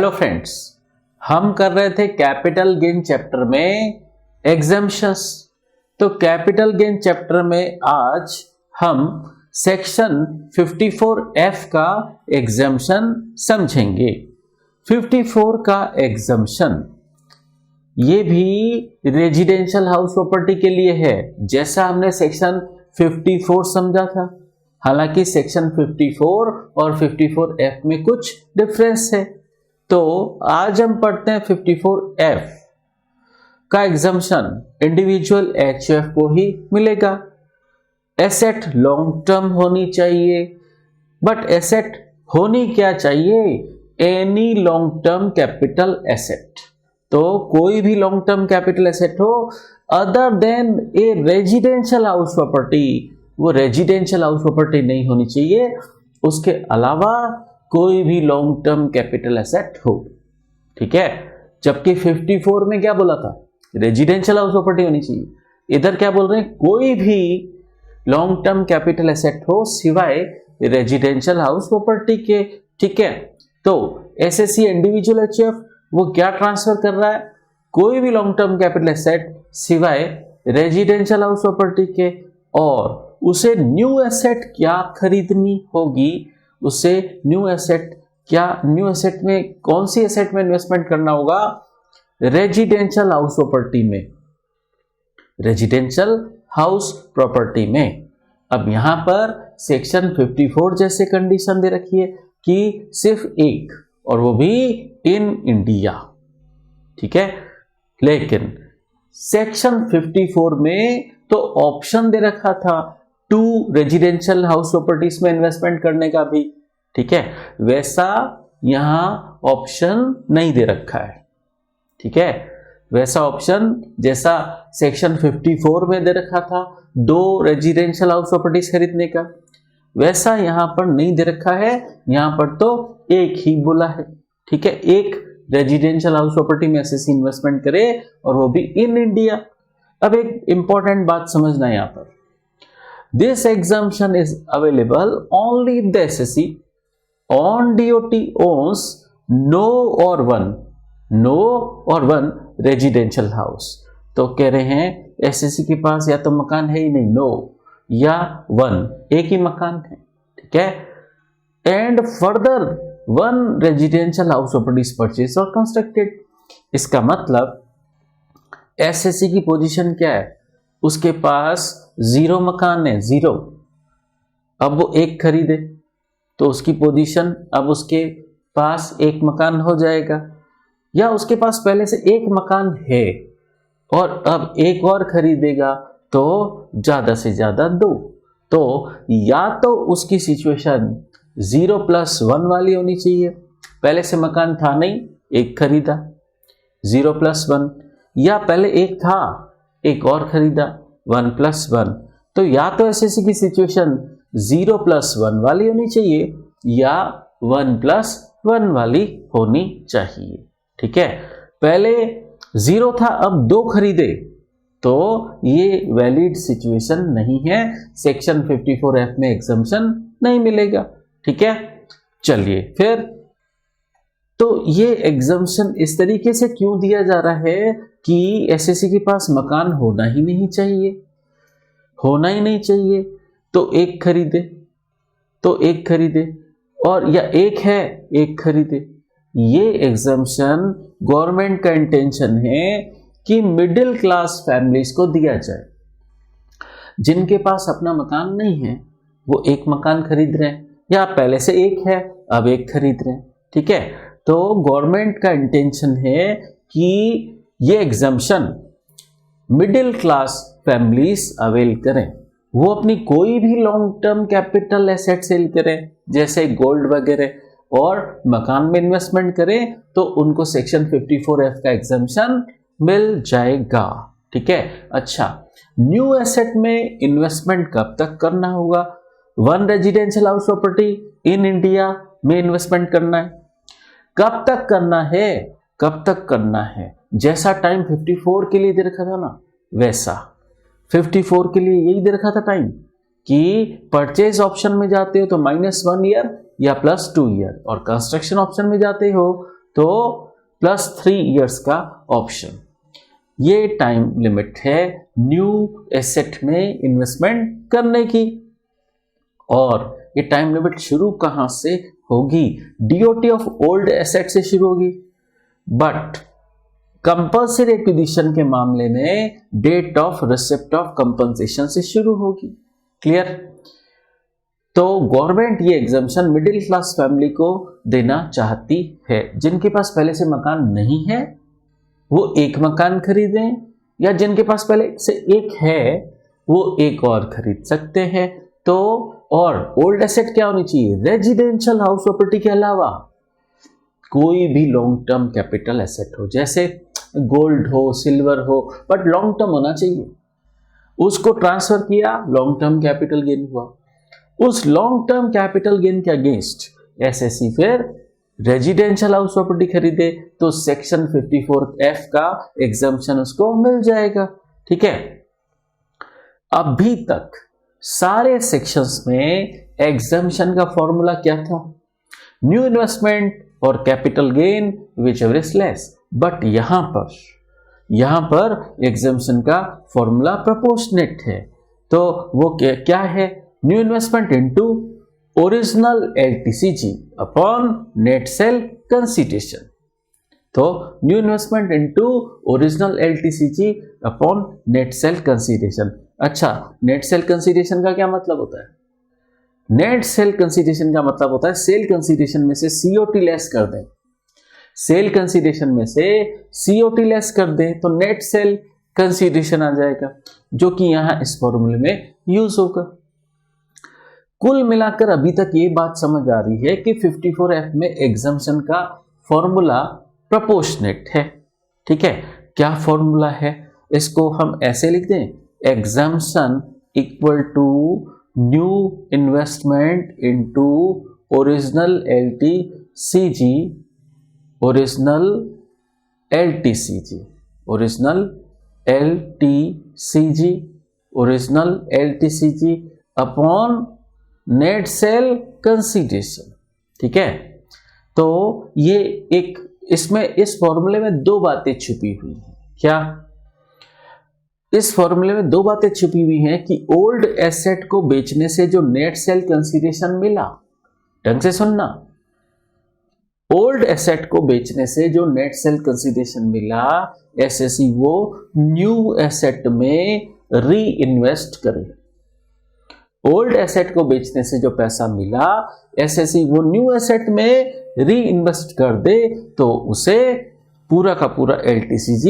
Hello friends, हम कर रहे थे कैपिटल गेन चैप्टर में एग्जम्पशंस। तो कैपिटल गेन चैप्टर में आज हम सेक्शन 54F का एग्जम्पशन समझेंगे। 54 का एग्जम्पशन ये भी रेजिडेंशियल हाउस प्रॉपर्टी के लिए है, जैसा हमने सेक्शन 54 समझा था। हालांकि सेक्शन 54 और 54F में कुछ डिफरेंस है। तो आज हम पढ़ते हैं 54F का एग्जम्पशन। इंडिविजुअल HF को ही मिलेगा। एसेट लॉन्ग टर्म होनी चाहिए, बट एसेट होनी क्या चाहिए? Any long term capital asset. तो कोई भी लॉन्ग टर्म कैपिटल एसेट हो अदर देन ए रेजिडेंशियल हाउस प्रॉपर्टी, वो रेजिडेंशियल हाउस प्रॉपर्टी नहीं होनी चाहिए। उसके अलावा कोई भी लॉन्ग टर्म कैपिटल एसेट हो, ठीक है। जबकि 54 में क्या बोला था? रेजिडेंशियल हाउस प्रॉपर्टी होनी चाहिए। इधर क्या बोल रहे हैं? कोई भी लॉन्ग टर्म कैपिटल एसेट हो सिवाय रेजिडेंशियल हाउस प्रॉपर्टी के, ठीक है। तो एसएससी इंडिविजुअल एचएफ वो क्या ट्रांसफर कर रहा है? कोई भी लॉन्ग टर्म कैपिटल एसेट सिवाय रेजिडेंशियल हाउस प्रॉपर्टी के, और उसे न्यू एसेट क्या खरीदनी होगी? उसे न्यू एसेट क्या, न्यू एसेट में कौन सी एसेट में इन्वेस्टमेंट करना होगा? रेजिडेंशियल हाउस प्रॉपर्टी में, रेजिडेंशियल हाउस प्रॉपर्टी में। अब यहां पर सेक्शन 54 जैसे कंडीशन दे रखी है कि सिर्फ एक, और वो भी इन इंडिया, ठीक है। लेकिन सेक्शन 54 में तो ऑप्शन दे रखा था 2 रेजिडेंशियल हाउस प्रॉपर्टीज में इन्वेस्टमेंट करने का भी, ठीक है। वैसा यहां ऑप्शन नहीं दे रखा है, ठीक है। वैसा ऑप्शन जैसा सेक्शन 54 में दे रखा था 2 रेजिडेंशियल हाउस प्रॉपर्टीज खरीदने का, वैसा यहां पर नहीं दे रखा है। यहां पर तो एक ही बोला है, ठीक है। एक रेजिडेंशियल हाउस प्रॉपर्टी में एसएससी इन्वेस्टमेंट करे, और वो भी इन इंडिया। अब एक इंपॉर्टेंट बात समझना है यहां पर, this exemption is available only if the assessee on DOT owns no or one residential house. तो कह रहे हैं एसएससी के पास या तो मकान है ही नहीं, नो, या 1, एक ही मकान है, ठीक है। And further 1 residential house properties purchase और कंस्ट्रक्टेड। इसका मतलब एसएससी की पोजीशन क्या है? उसके पास 0 मकान है, 0। अब वो एक खरीदे तो उसकी पोजीशन, अब उसके पास एक मकान हो जाएगा, या उसके पास पहले से एक मकान है और अब एक और खरीदेगा तो ज्यादा से ज्यादा 2। तो या तो उसकी सिचुएशन 0+1 वाली होनी चाहिए, पहले से मकान था नहीं, एक खरीदा 0+1, या पहले एक था एक और खरीदा 1+1। तो या तो एसएससी की सिचुएशन 0+1 वाली होनी चाहिए या 1+1 वाली होनी चाहिए, ठीक है। पहले 0 था, अब 2 खरीदे, तो ये वैलिड सिचुएशन नहीं है, सेक्शन 54F में एग्जम्पशन नहीं मिलेगा, ठीक है। चलिए फिर, तो ये एग्जम्पशन इस तरीके से क्यों दिया जा रहा है कि एसएससी के पास मकान होना ही नहीं चाहिए, तो एक खरीदे, और या एक है एक खरीदे। ये एग्जम्पशन गवर्नमेंट का इंटेंशन है कि मिडिल क्लास फैमिलीज को दिया जाए। जिनके पास अपना मकान नहीं है वो एक मकान खरीद रहे हैं, या पहले से एक है अब एक खरीद रहे हैं, ठीक है। तो गवर्नमेंट का इंटेंशन है कि ये exemption middle class families avail करें। वो अपनी कोई भी long term capital asset sale करें, जैसे गोल्ड वगैरह, और मकान में इन्वेस्टमेंट करें, तो उनको सेक्शन 54F का एग्जम्पशन मिल जाएगा, ठीक है। अच्छा, न्यू एसेट में इन्वेस्टमेंट कब तक करना होगा? 1 residential house property in India में इन्वेस्टमेंट करना है। कब तक करना है? जैसा टाइम 54 के लिए दे रखा था ना, वैसा 54 के लिए यही दे रखा था टाइम, कि परचेज ऑप्शन में जाते हो तो -1 ईयर या +2 ईयर, और कंस्ट्रक्शन ऑप्शन में जाते हो तो +3 इयर्स का ऑप्शन। ये टाइम लिमिट है न्यू एसेट में इन्वेस्टमेंट करने की। और ये टाइम लिमिट शुरू कहां से होगी? डीओटी ऑफ ओल्ड एसेट से शुरू होगी, बट कंपल्सरी एक्विजिशन के मामले में date of receipt of compensation से शुरू होगी। क्लियर? तो गवर्नमेंट ये एग्जम्पशन मिडिल क्लास फैमिली को देना चाहती है। जिनके पास पहले से मकान नहीं है वो एक मकान खरीदें, या जिनके पास पहले से एक है वो एक और खरीद सकते हैं। तो और ओल्ड एसेट क्या होनी चाहिए? रेजिडेंशियल हाउस प्रॉपर्टी के अलावा कोई भी लॉन्ग टर्म कैपिटल एसेट हो, जैसे गोल्ड हो, सिल्वर हो, बट लॉन्ग टर्म होना चाहिए। उसको ट्रांसफर किया, लॉन्ग टर्म कैपिटल गेन हुआ। उस लॉन्ग टर्म कैपिटल गेन के अगेंस्ट एसएससी फिर रेजिडेंशियल हाउस प्रॉपर्टी खरीदे तो सेक्शन 54F का एग्जम्पशन उसको मिल जाएगा। ठीक है, अभी तक सारे सेक्शंस में एग्जम्पशन का फॉर्मूला क्या था? न्यू इन्वेस्टमेंट और capital gain which ever is less. But यहां पर एग्जम्पशन का फॉर्मूला प्रोपोर्शनेट है। तो वो क्या है? New investment into original LTCG upon net sale consideration. तो new investment into original LTCG upon net sale consideration. अच्छा, नेट सेल कंसीडरेशन का क्या मतलब होता है? नेट सेल कंसीडरेशन का मतलब होता है सेल कंसीडरेशन में से COT लेस कर दें। सेल कंसीडरेशन में से COT लेस कर दें तो नेट सेल कंसीडरेशन आ जाएगा, जो कि यहां इस फॉर्मूले में यूज होगा। कुल मिलाकर अभी तक ये बात समझ आ रही है कि 54F में एग्जम्पशन का फॉर्मूला प्रोपोर्शनेट है। ठीक है, क्या फॉर्मूला है? इसको हम ऐसे लिख दें, exemption equal to new investment into original LTCG, original LTCG, original LTCG, original LTCG upon net sale consideration. ठीक है, तो ये एक इसमें इस फॉर्मूले में दो बातें छुपी हुई हैं। क्या? इस फॉर्मूले में दो बातें छुपी हुई हैं कि ओल्ड एसेट को बेचने से जो नेट सेल कंसीडरेशन मिला, ढंग से सुनना, ओल्ड एसेट को बेचने से जो नेट सेल कंसीडरेशन मिला एसएससी वो न्यू एसेट में री इन्वेस्ट करे। ओल्ड एसेट को बेचने से जो पैसा मिला एसएससी वो न्यू एसेट में री इन्वेस्ट कर दे तो उसे पूरा का पूरा LTCG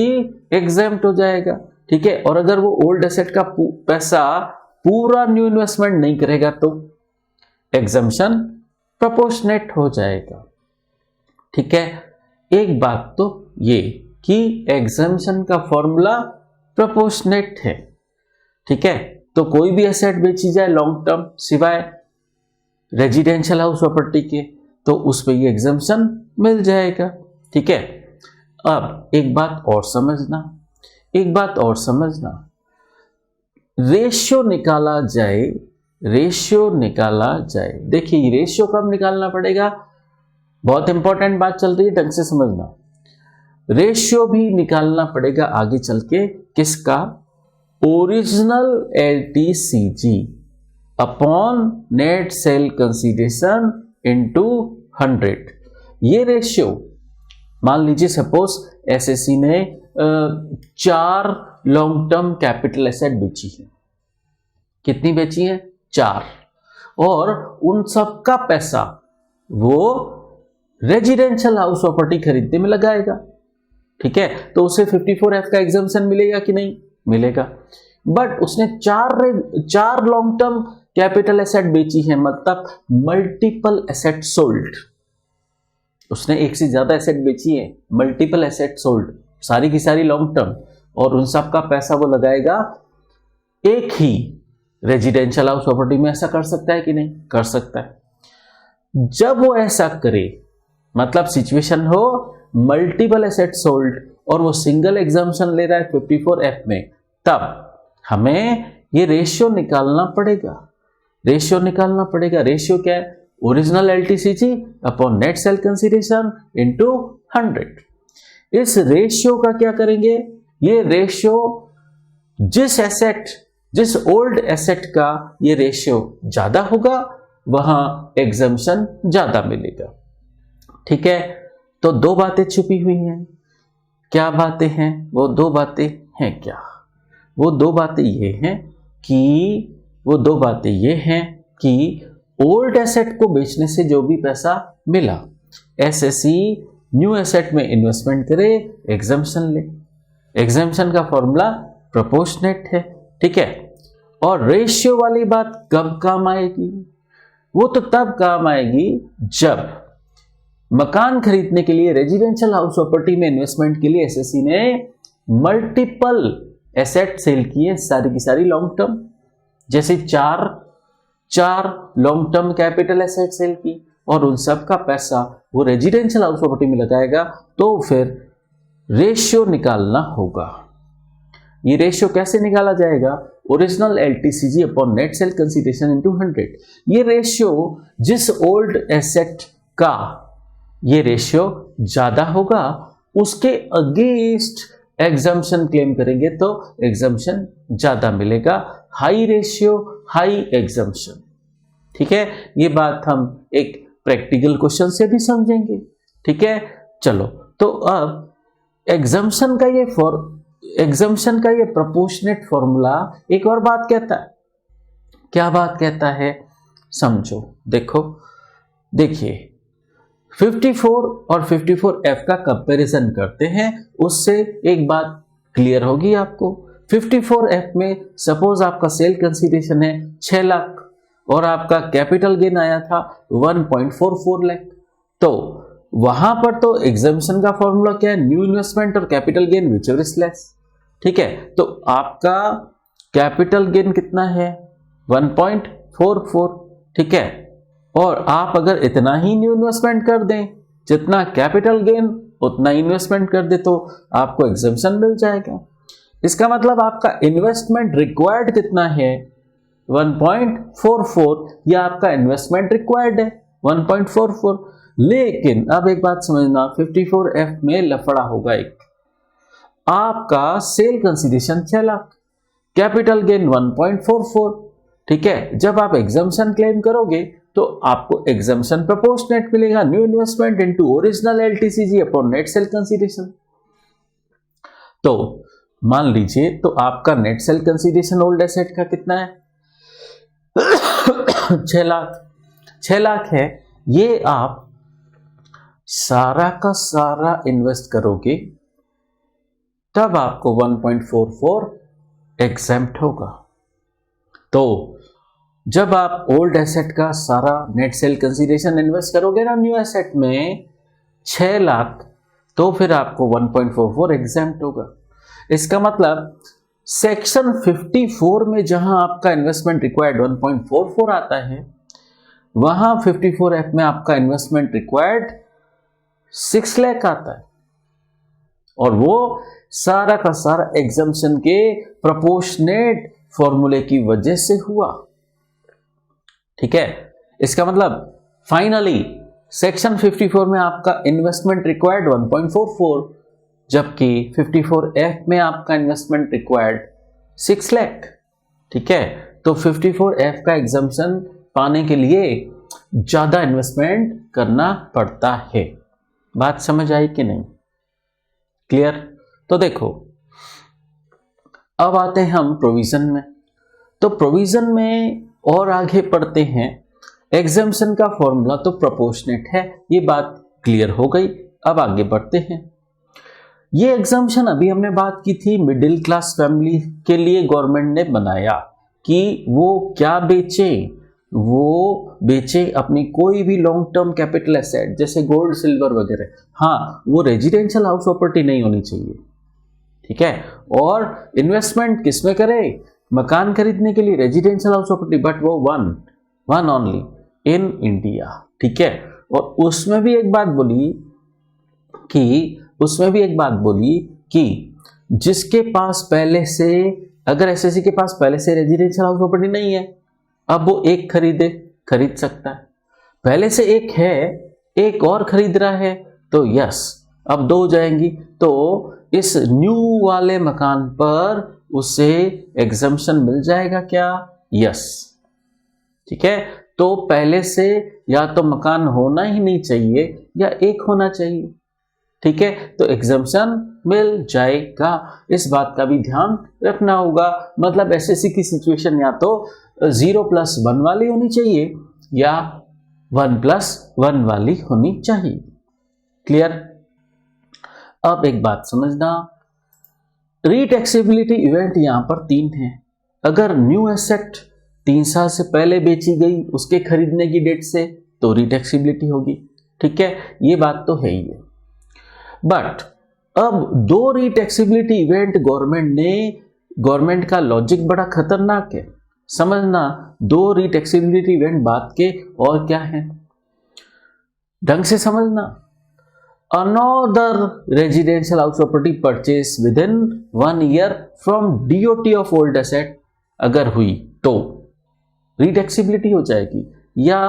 एग्जेम्प्ट हो जाएगा। ठीक है, और अगर वो ओल्ड एसेट का पैसा पूरा न्यू इन्वेस्टमेंट नहीं करेगा तो एग्जम्पशन प्रोपोर्शनेट हो जाएगा। ठीक है, एक बात तो ये कि एग्जम्पशन का फॉर्मूला प्रोपोर्शनेट है। ठीक है, तो कोई भी एसेट बेची जाए लॉन्ग टर्म सिवाय रेजिडेंशियल हाउस प्रॉपर्टी के तो उस पे ये एग्जम्पशन मिल जाएगा। ठीक है, अब एक बात और समझना, रेशियो निकाला जाए। देखिए रेशियो कब निकालना पड़ेगा? बहुत इंपॉर्टेंट बात चल रही है, ढंग से समझना। रेशियो भी निकालना पड़ेगा आगे चल के। किसका? Original LTCG upon net sale consideration into 100। ये रेशियो मान लीजिए सपोज एसएससी ने 4 लॉन्ग टर्म कैपिटल एसेट बेची है। कितनी बेची है? 4। और उन सब का पैसा वो रेजिडेंशियल हाउस प्रॉपर्टी खरीदने में लगाएगा। ठीक है, तो उसे 54F का एग्जम्पशन मिलेगा कि नहीं? मिलेगा। बट उसने 4 लॉन्ग टर्म कैपिटल एसेट बेची है, मतलब मल्टीपल एसेट सोल्ड। उसने एक से ज्यादा एसेट बेची है, मल्टीपल एसेट सोल्ड, सारी की सारी लॉन्ग टर्म, और उन सब का पैसा वो लगाएगा एक ही रेजिडेंशियल हाउस प्रॉपर्टी में। ऐसा कर सकता है कि नहीं? कर सकता है। जब वो ऐसा करे, मतलब सिचुएशन हो मल्टीपल एसेट सोल्ड और वो सिंगल एग्जम्पशन ले रहा है 54F में, तब हमें ये रेशियो निकालना पड़ेगा। रेशियो क्या है? Original LTCG upon net sale consideration into 100। इस रेशियो का क्या करेंगे, ये रेशियो जिस ओल्ड एसेट का ये रेशियो ज्यादा होगा वहां एग्जम्पशन ज्यादा मिलेगा। ठीक है, तो दो बातें छुपी हुई हैं। क्या बातें हैं? वो दो बातें हैं क्या? वो दो बातें ये हैं कि ओल्ड एसेट को बेचने से जो भी पैसा मिला, एसएससी न्यू एसेट में इन्वेस्टमेंट करे, एग्जम्पशन ले। एग्जम्पशन का फॉर्मूला प्रोपोर्शनेट है। ठीक है, और रेशियो वाली बात कब काम आएगी? वो तो तब काम आएगी जब मकान खरीदने के लिए, रेजिडेंशियल हाउस प्रॉपर्टी में इन्वेस्टमेंट के लिए एसएससी ने मल्टीपल एसेट सेल किए, सारी की सारी लॉन्ग टर्म, जैसे चार long term capital asset sale की, और उन सब का पैसा वो रेजिडेंशियल हाउस प्रॉपर्टी में लगाएगा, तो फिर रेशियो निकालना होगा। ये रेशियो कैसे निकाला जाएगा? Original LTCG upon net sale consideration into 100। ये रेशियो जिस ओल्ड एसेट का ये रेशियो ज्यादा होगा उसके अगेंस्ट एग्जम्पशन क्लेम करेंगे तो एग्जम्पशन ज्यादा मिलेगा। High ratio high exemption. ठीक है, ये बात हम एक प्रैक्टिकल क्वेश्चन से भी समझेंगे। ठीक है, चलो तो अब एग्जम्पशन का ये प्रोपोर्शनेट फॉर्मूला एक और बात कहता है। क्या बात कहता है? समझो, देखिए 54 और 54F का कंपैरिजन करते हैं, उससे एक बात क्लियर होगी आपको। 54F में सपोज आपका सेल कंसीडरेशन है 6 लाख और आपका कैपिटल गेन आया था 1.44 लाख, तो वहां पर तो एग्जम्पशन का फॉर्मूला क्या है? न्यू इन्वेस्टमेंट और capital gain whichever is less. ठीक है, तो आपका कैपिटल गेन कितना है? 1.44। ठीक है, और आप अगर इतना ही न्यू इन्वेस्टमेंट कर दें, जितना कैपिटल गेन उतना इन्वेस्टमेंट कर दे, तो आपको एग्जम्पशन मिल जाएगा। इसका मतलब आपका इन्वेस्टमेंट रिक्वायर्ड कितना है? 1.44, या आपका इन्वेस्टमेंट रिक्वायर्ड है 1.44। लेकिन अब एक बात समझना, 54F में लफड़ा होगा एक। आपका sale consideration 6 lakh, capital gain 1.44। ठीक है, जब आप एग्जम्पशन क्लेम करोगे तो आपको एग्जम्पशन प्रोपोर्शनेट मिलेगा, new investment into original LTCG upon net sale consideration. तो मान लीजिए, तो आपका net sale consideration old asset का कितना है? 6 लाख है। ये आप सारा का सारा इन्वेस्ट करोगे तब आपको 1.44 एग्जेम्प्ट होगा। तो जब आप ओल्ड एसेट का सारा नेट सेल कंसीडरेशन इन्वेस्ट करोगे ना न्यू एसेट में 6 लाख, तो फिर आपको 1.44 एग्जेम्प्ट होगा। इसका मतलब सेक्शन 54 में जहां आपका इन्वेस्टमेंट रिक्वायर्ड 1.44 आता है, वहां 54F में आपका इन्वेस्टमेंट रिक्वायर्ड 6 लाख आता है, और वो सारा का सारा एग्जम्पशन के प्रोपोर्शनेट फॉर्मूले की वजह से हुआ। ठीक है, इसका मतलब फाइनली सेक्शन 54 में आपका इन्वेस्टमेंट रिक्वायर्ड 1.44, जबकि 54F में आपका इन्वेस्टमेंट रिक्वायर्ड 6 लाख। ठीक है, तो 54F का एग्जम्पशन पाने के लिए ज्यादा इन्वेस्टमेंट करना पड़ता है। बात समझ आई कि नहीं? क्लियर? तो देखो, अब आते हैं हम प्रोविजन में। तो प्रोविजन में और आगे पढ़ते हैं। एग्जम्पशन का फॉर्मूला तो प्रोपोर्शनेट है, ये बात क्लियर हो गई। अब आगे बढ़ते हैं। ये एग्जम्पशन अभी हमने बात की थी, मिडिल क्लास फैमिली के लिए गवर्नमेंट ने बनाया कि वो क्या बेचे, वो बेचे अपनी कोई भी लॉन्ग टर्म कैपिटल एसेट जैसे गोल्ड सिल्वर वगैरह। हाँ, वो रेजिडेंशियल हाउस प्रॉपर्टी नहीं होनी चाहिए। ठीक है, और इन्वेस्टमेंट किसमें करे? मकान खरीदने के लिए रेजिडेंशियल हाउस प्रॉपर्टी, बट वो वन ओनली इन इंडिया। ठीक है, और उसमें भी एक बात बोली कि जिसके पास पहले से, अगर एसएससी के पास पहले से रेजिडेंशियल हाउस प्रॉपर्टी नहीं है, अब वो एक खरीद सकता है। पहले से एक है, एक और खरीद रहा है, तो यस अब 2 हो जाएंगी। तो इस न्यू वाले मकान पर उसे एग्जम्पशन मिल जाएगा क्या? यस। ठीक है, तो पहले से या तो मकान होना ही नहीं चाहिए या एक होना चाहिए। ठीक है, तो एग्जम्पशन मिल जाएगा। इस बात का भी ध्यान रखना होगा। मतलब एसएससी की सिचुएशन या तो 0+1 वाली होनी चाहिए या 1+1 वाली होनी चाहिए। क्लियर? अब एक बात समझना, रीटैक्सेबिलिटी इवेंट यहां पर 3 है। अगर न्यू एसेट 3 साल से पहले बेची गई उसके खरीदने की डेट से, तो रीटैक्सेबिलिटी होगी। ठीक है, ये बात तो है ही है। बट अब 2 रीटैक्सेबिलिटी इवेंट गवर्नमेंट का लॉजिक बड़ा खतरनाक है। समझना, 2 रीटैक्सेबिलिटी इवेंट बात के और क्या है, ढंग से समझना। Another residential house property purchase within 1 year from DOT of old asset अगर हुई तो रीटैक्सेबिलिटी हो जाएगी, या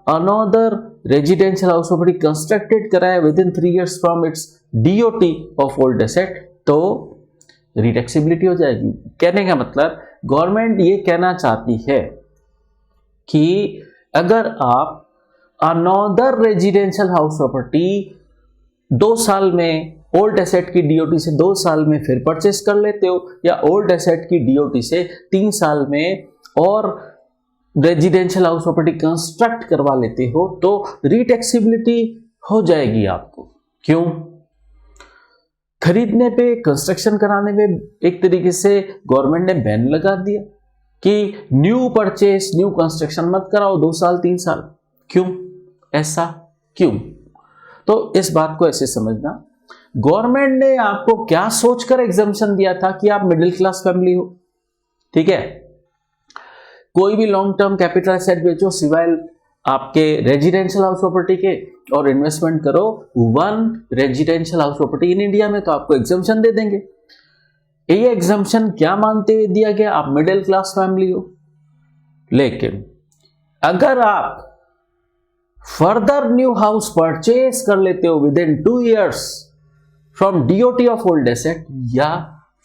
another residential house property constructed कराया within 3 years from its DOT of old asset तो रीटैक्सेबिलिटी हो जाएगी। कहने का मतलब गवर्नमेंट ये कहना चाहती है कि अगर आप अनदर रेजिडेंशियल हाउस प्रॉपर्टी 2 साल में ओल्ड एसेट की डीओटी से 2 साल में फिर परचेस कर लेते हो, या ओल्ड एसेट की डीओटी से 3 साल में और रेजिडेंशियल हाउस प्रॉपर्टी कंस्ट्रक्ट करवा लेते हो, तो रीटैक्सेबिलिटी हो जाएगी आपको। क्यों? खरीदने पे, कंस्ट्रक्शन कराने पे एक तरीके से गवर्नमेंट ने बैन लगा दिया कि न्यू परचेस, न्यू कंस्ट्रक्शन मत कराओ 2 साल 3 साल। क्यों? ऐसा क्यों? तो इस बात को ऐसे समझना, गवर्नमेंट ने आपको क्या सोचकर एग्जम्पशन दिया था कि आप मिडिल क्लास फैमिली हो। ठीक है, कोई भी लॉन्ग टर्म कैपिटल एसेट बेचो सिवाय आपके रेजिडेंशियल हाउस प्रॉपर्टी के, और इन्वेस्टमेंट करो 1 residential house property in India में, तो आपको एग्जम्पशन दे देंगे। ये एग्जम्पशन क्या मानते हुए दिया गया? आप मिडिल क्लास फैमिली हो। लेकिन अगर आप फर्दर न्यू हाउस परचेज कर लेते हो with in 2 years from DOT of old asset, या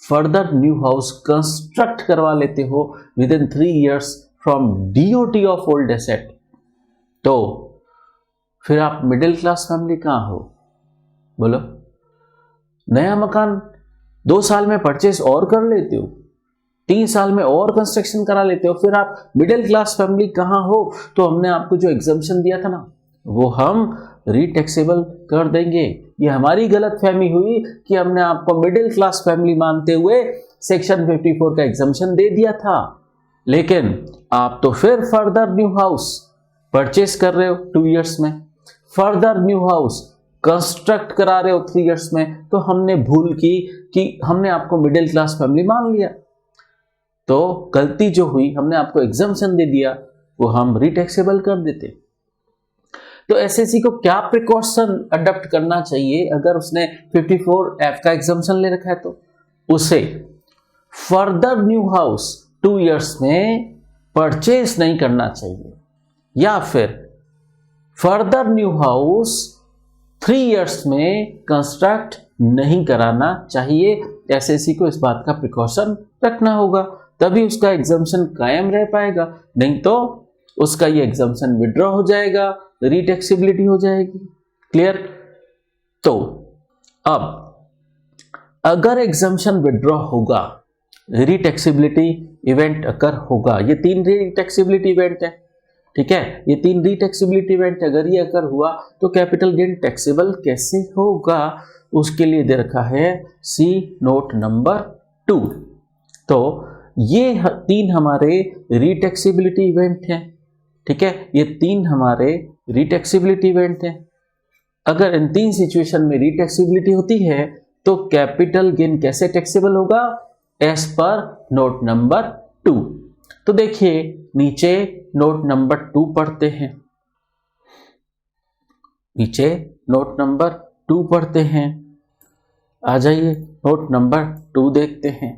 फर्दर न्यू हाउस कंस्ट्रक्ट करवा लेते हो with in 3 years from DOT of old asset, तो फिर आप मिडिल क्लास फैमिली कहां हो? बोलो। नया मकान 2 साल में परचेज और कर लेते हो, 3 साल में और कंस्ट्रक्शन करा लेते हो, फिर आप मिडिल क्लास फैमिली कहां हो? तो हमने आपको जो एग्जम्पशन दिया था ना, वो हम रीटैक्सेबल कर देंगे। ये हमारी गलतफहमी हुई कि हमने आपको मिडिल क्लास फैमिली मानते हुए सेक्शन 54 का एग्जम्पशन दे दिया था, लेकिन आप तो फिर फर्दर न्यू हाउस परचेस कर रहे हो 2 years में, फर्दर न्यू हाउस कंस्ट्रक्ट करा रहे हो 3 years में, तो हमने भूल की कि हमने आपको मिडिल क्लास फैमिली मान लिया। तो गलती जो हुई, हमने आपको एग्जम्पशन दे दिया, वो हम रीटैक्सेबल कर देते। तो एसएससी को क्या प्रिकॉशन अडॉप्ट करना चाहिए अगर उसने 54F का एग्जम्पशन ले रखा है? तो उसे फर्दर न्यू हाउस 2 years में परचेज नहीं करना चाहिए, या फिर फर्दर न्यू हाउस 3 years में कंस्ट्रक्ट नहीं कराना चाहिए। एसएससी को इस बात का प्रिकॉशन रखना होगा, तभी उसका एग्जम्पशन कायम रह पाएगा, नहीं तो उसका ये एग्जम्पशन विड्रॉ हो जाएगा, रीटैक्सेबिलिटी हो जाएगी। क्लियर? तो अब अगर एग्जम्पशन विड्रॉ होगा, रीटैक्सेबिलिटी इवेंट अकर होगा, ये 3 रीटैक्सेबिलिटी इवेंट है। ठीक है, ये 3 रीटैक्सेबिलिटी इवेंट अगर ये अकर हुआ तो कैपिटल गेन टैक्सेबल कैसे होगा, उसके लिए दे रखा है सी नोट नंबर 2। तो ये 3 हमारे रीटैक्सेबिलिटी इवेंट हैं। ठीक है, ये 3 हमारे रीटैक्सेबिलिटी इवेंट हैं। अगर इन 3 सिचुएशन में रीटैक्सेबिलिटी होती है तो कैपिटल गेन कैसे टैक्सेबल होगा? As per note number 2। तो देखिए नीचे नोट नंबर 2 पढ़ते हैं, नीचे नोट नंबर 2 पढ़ते हैं। आ जाइए नोट नंबर 2 देखते हैं।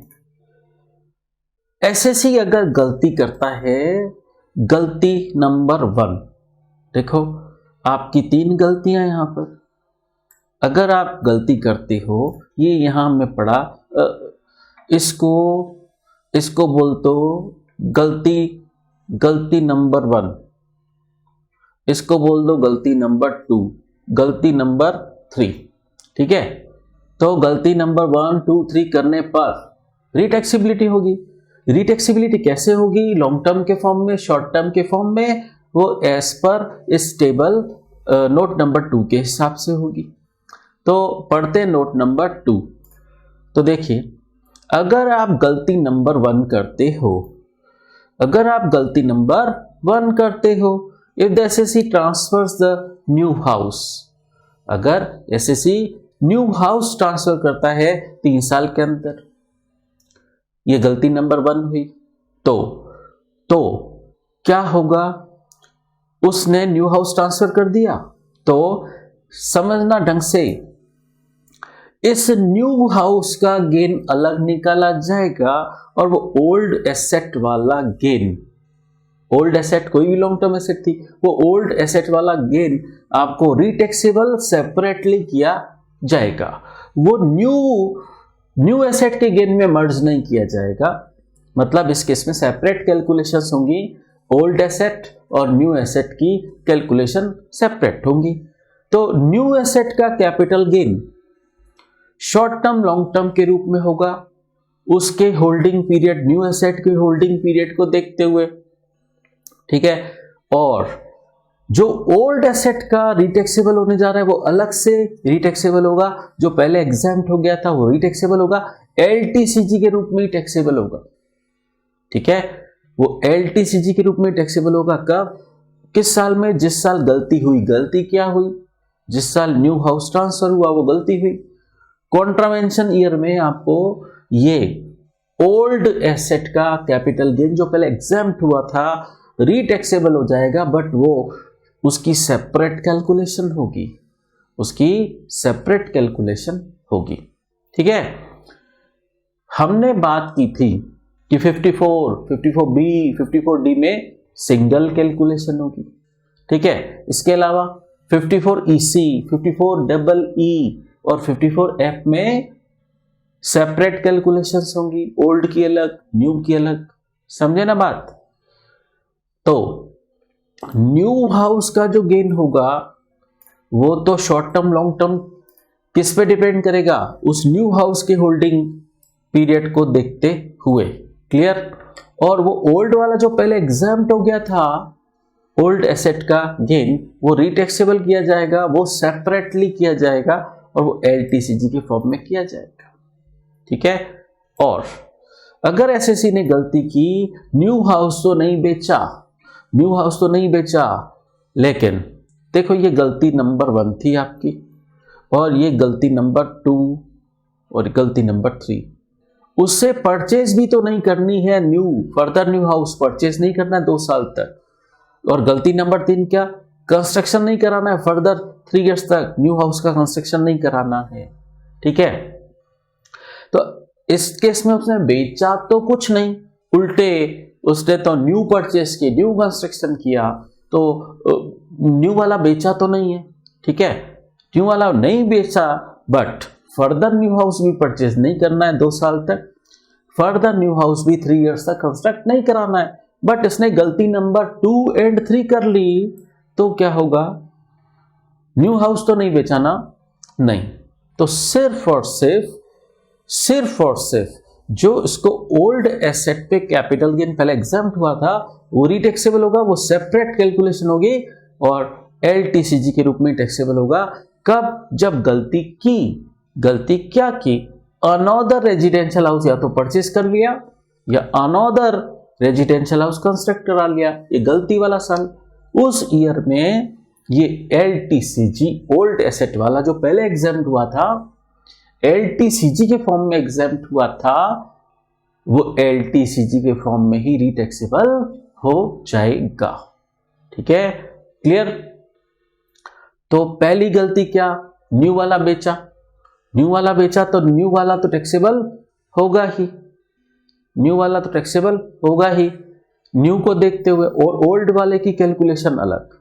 एसएससी अगर गलती करता है, गलती नंबर 1 देखो, आपकी 3 गलतियां यहां पर। अगर आप गलती करते हो, ये यहां हमने पढ़ा, इसको इसको बोल दो गलती नंबर 1, इसको बोल दो गलती नंबर 2, गलती नंबर 3। ठीक है, तो गलती नंबर 1, 2, 3 करने पर रिटैक्सिबिलिटी होगी। रिटैक्सिबिलिटी कैसे होगी? लॉन्ग टर्म के फॉर्म में, शॉर्ट टर्म के फॉर्म में, वो एज पर इस टेबल नोट नंबर 2 के हिसाब से होगी। तो पढ़ते नोट नंबर 2। तो देखिए, अगर आप गलती नंबर 1 करते हो, अगर आप गलती नंबर 1 करते हो, if the SSC transverse the new house, अगर एसएससी न्यू हाउस ट्रांसफर करता है 3 साल के अंदर, ये गलती नंबर 1 हुई, तो क्या होगा? उसने न्यू हाउस ट्रांसफर कर दिया, तो समझना ढंग से, इस न्यू हाउस का गेन अलग निकाला जाएगा और वो ओल्ड एसेट वाला गेन, ओल्ड एसेट कोई भी लॉन्ग टर्म एसेट थी, वो ओल्ड एसेट वाला गेन आपको रिटैक्सेबल सेपरेटली किया जाएगा। वो न्यू एसेट के गेन में मर्ज नहीं किया जाएगा। मतलब इस केस में सेपरेट कैलकुलेशंस होंगी, ओल्ड एसेट और न्यू एसेट की कैलकुलेशन सेपरेट होंगी। तो न्यू एसेट का capital gain short term long term के रूप में होगा, उसके होल्डिंग पीरियड, न्यू एसेट के होल्डिंग पीरियड को देखते हुए। ठीक है, और जो ओल्ड एसेट का रिटैक्सेबल होने जा रहा है वो अलग से रिटैक्सेबल होगा, जो पहले एग्जैम्प्ट हो गया था वो रिटैक्सेबल होगा, एलटीसीजी के रूप में टैक्सेबल होगा। ठीक है, वो एलटीसीजी के रूप में टैक्सेबल होगा कब? किस साल में? जिस साल गलती हुई। गलती क्या हुई? जिस साल न्यू हाउस ट्रांसफर हुआ वो गलती हुई। कॉन्ट्रावेंशन ईयर में आपको ये ओल्ड एसेट का कैपिटल गेन जो पहले एग्जैम्प्ट हुआ था रिटैक्सेबल हो जाएगा, बट वो उसकी सेपरेट कैलकुलेशन होगी, उसकी सेपरेट कैलकुलेशन होगी। ठीक है, हमने बात की थी कि 54, 54B, 54D में सिंगल कैलकुलेशन होगी। ठीक है, इसके अलावा 54EC, 54EE और 54F में सेपरेट कैलकुलेशंस होंगी, ओल्ड की अलग, न्यू की अलग। समझे ना बात? तो न्यू हाउस का जो गेन होगा वो तो शॉर्ट टर्म लॉन्ग टर्म किस पे डिपेंड करेगा? उस न्यू हाउस के होल्डिंग पीरियड को देखते हुए। क्लियर? और वो ओल्ड वाला जो पहले एग्जैम्प्ट हो गया था, ओल्ड एसेट का गेन, वो रिटैक्सेबल किया जाएगा, वो सेपरेटली किया जाएगा और वो एलटीसीजी के फॉर्म में किया जाएगा। ठीक है, और अगर एसएससी ने गलती की, न्यू हाउस तो नहीं बेचा, न्यू हाउस तो नहीं बेचा, लेकिन देखो ये गलती नंबर 1 थी आपकी, और ये गलती नंबर 2 और गलती नंबर 3, उससे परचेज भी तो नहीं करनी है, फर्दर न्यू हाउस परचेज नहीं करना है 2 साल तक। और गलती नंबर 3 क्या? कंस्ट्रक्शन नहीं कराना है फर्दर 3 इयर्स तक, न्यू हाउस का कंस्ट्रक्शन नहीं कराना है। ठीक है, तो इस केस में उसने बेचा तो कुछ नहीं, उल्टे उसने तो न्यू परचेस की, न्यू कंस्ट्रक्शन किया, तो न्यू वाला बेचा तो नहीं है। ठीक है, न्यू वाला नहीं बेचा, बट फर्दर न्यू हाउस भी परचेज नहीं करना है 2 साल तक, फर्दर न्यू हाउस भी 3 इयर्स तक कंस्ट्रक्ट नहीं कराना है, बट इसने गलती नंबर 2 एंड 3 कर ली, तो क्या होगा? न्यू हाउस तो नहीं बेचाना, नहीं, तो सिर्फ और सिर्फ जो इसको ओल्ड एसेट पे कैपिटल गेन पहले एग्जैम्प्ट हुआ था वो रिटैक्सेबल होगा, वो सेपरेट कैलकुलेशन होगी और एलटीसीजी के रूप में टैक्सेबल होगा। कब? जब गलती की। गलती क्या की? अनदर रेजिडेंशियल हाउस या तो परचेज कर लिया या अनदर रेजिडेंशियल हाउस कंस्ट्रक्ट करा लिया, ये गलती वाला साल। उस ईयर में ये एलटीसीजी ओल्ड एसेट वाला जो पहले एग्जैम्प्ट हुआ था, एलटीसीजी के फॉर्म में एग्जैम्प्ट हुआ था, वो एलटीसीजी के फॉर्म में ही रिटैक्सेबल हो जाएगा। ठीक है, क्लियर? तो पहली गलती क्या? न्यू वाला बेचा, न्यू वाला बेचा तो न्यू वाला तो टैक्सेबल होगा ही, न्यू वाला तो टैक्सेबल होगा ही, न्यू को देखते हुए, और ओल्ड वाले की कैलकुलेशन अलग।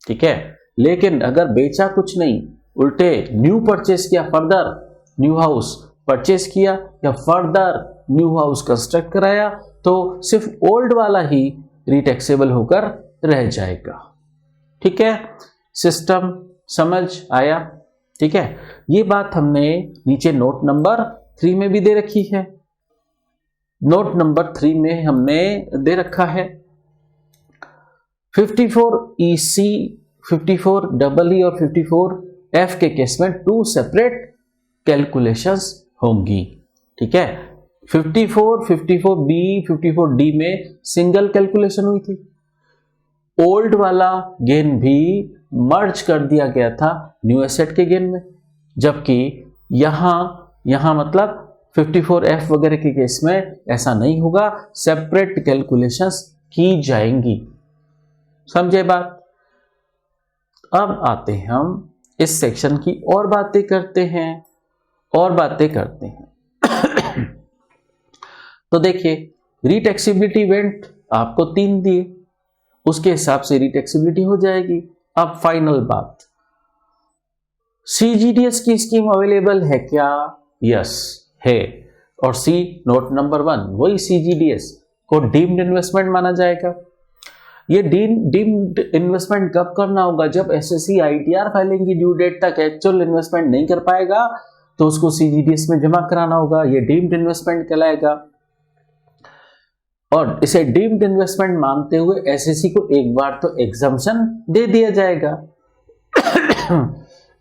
ठीक है। लेकिन अगर बेचा कुछ नहीं, उल्टे न्यू परचेस किया, फर्दर न्यू हाउस परचेस किया या फर्दर न्यू हाउस कंस्ट्रक्ट कराया, तो सिर्फ ओल्ड वाला ही रिटैक्सेबल होकर रह जाएगा। ठीक है, सिस्टम समझ आया? ठीक है, ये बात हमने नीचे नोट नंबर 3 में भी दे रखी है। नोट नंबर 3 में हमने दे रखा है 54EC, 54EE और 54F के केस में 2 सेपरेट कैलकुलेशंस होंगी। ठीक है, 54, 54B, 54D में सिंगल कैलकुलेशन हुई थी। ओल्ड वाला गेन भी मर्ज कर दिया गया था न्यू एसेट के गेन में, जबकि यहां मतलब 54F वगैरह के केस में ऐसा नहीं होगा, सेपरेट कैलकुलेशंस की जाएंगी। समझे बात? अब आते हैं हम इस सेक्शन की और बातें करते हैं। तो देखिए, रीटैक्सेबिलिटी इवेंट आपको 3 दिए, उसके हिसाब से रीटैक्सेबिलिटी हो जाएगी। अब फाइनल बात, सीजीडीएस की स्कीम अवेलेबल है क्या? यस है। और सी नोट नंबर 1, वही सीजीडीएस को डीम्ड इन्वेस्टमेंट माना जाएगा। ये डीम्ड इन्वेस्टमेंट कब करना होगा? जब assessee ITR filing due date तक एक्चुअल इन्वेस्टमेंट नहीं कर पाएगा तो उसको सीजीडीएस में जमा कराना होगा, ये डीम्ड इन्वेस्टमेंट कहलाएगा। और इसे डीम्ड इन्वेस्टमेंट मानते हुए एसएससी को एक बार तो एग्जम्पशन दे दिया जाएगा।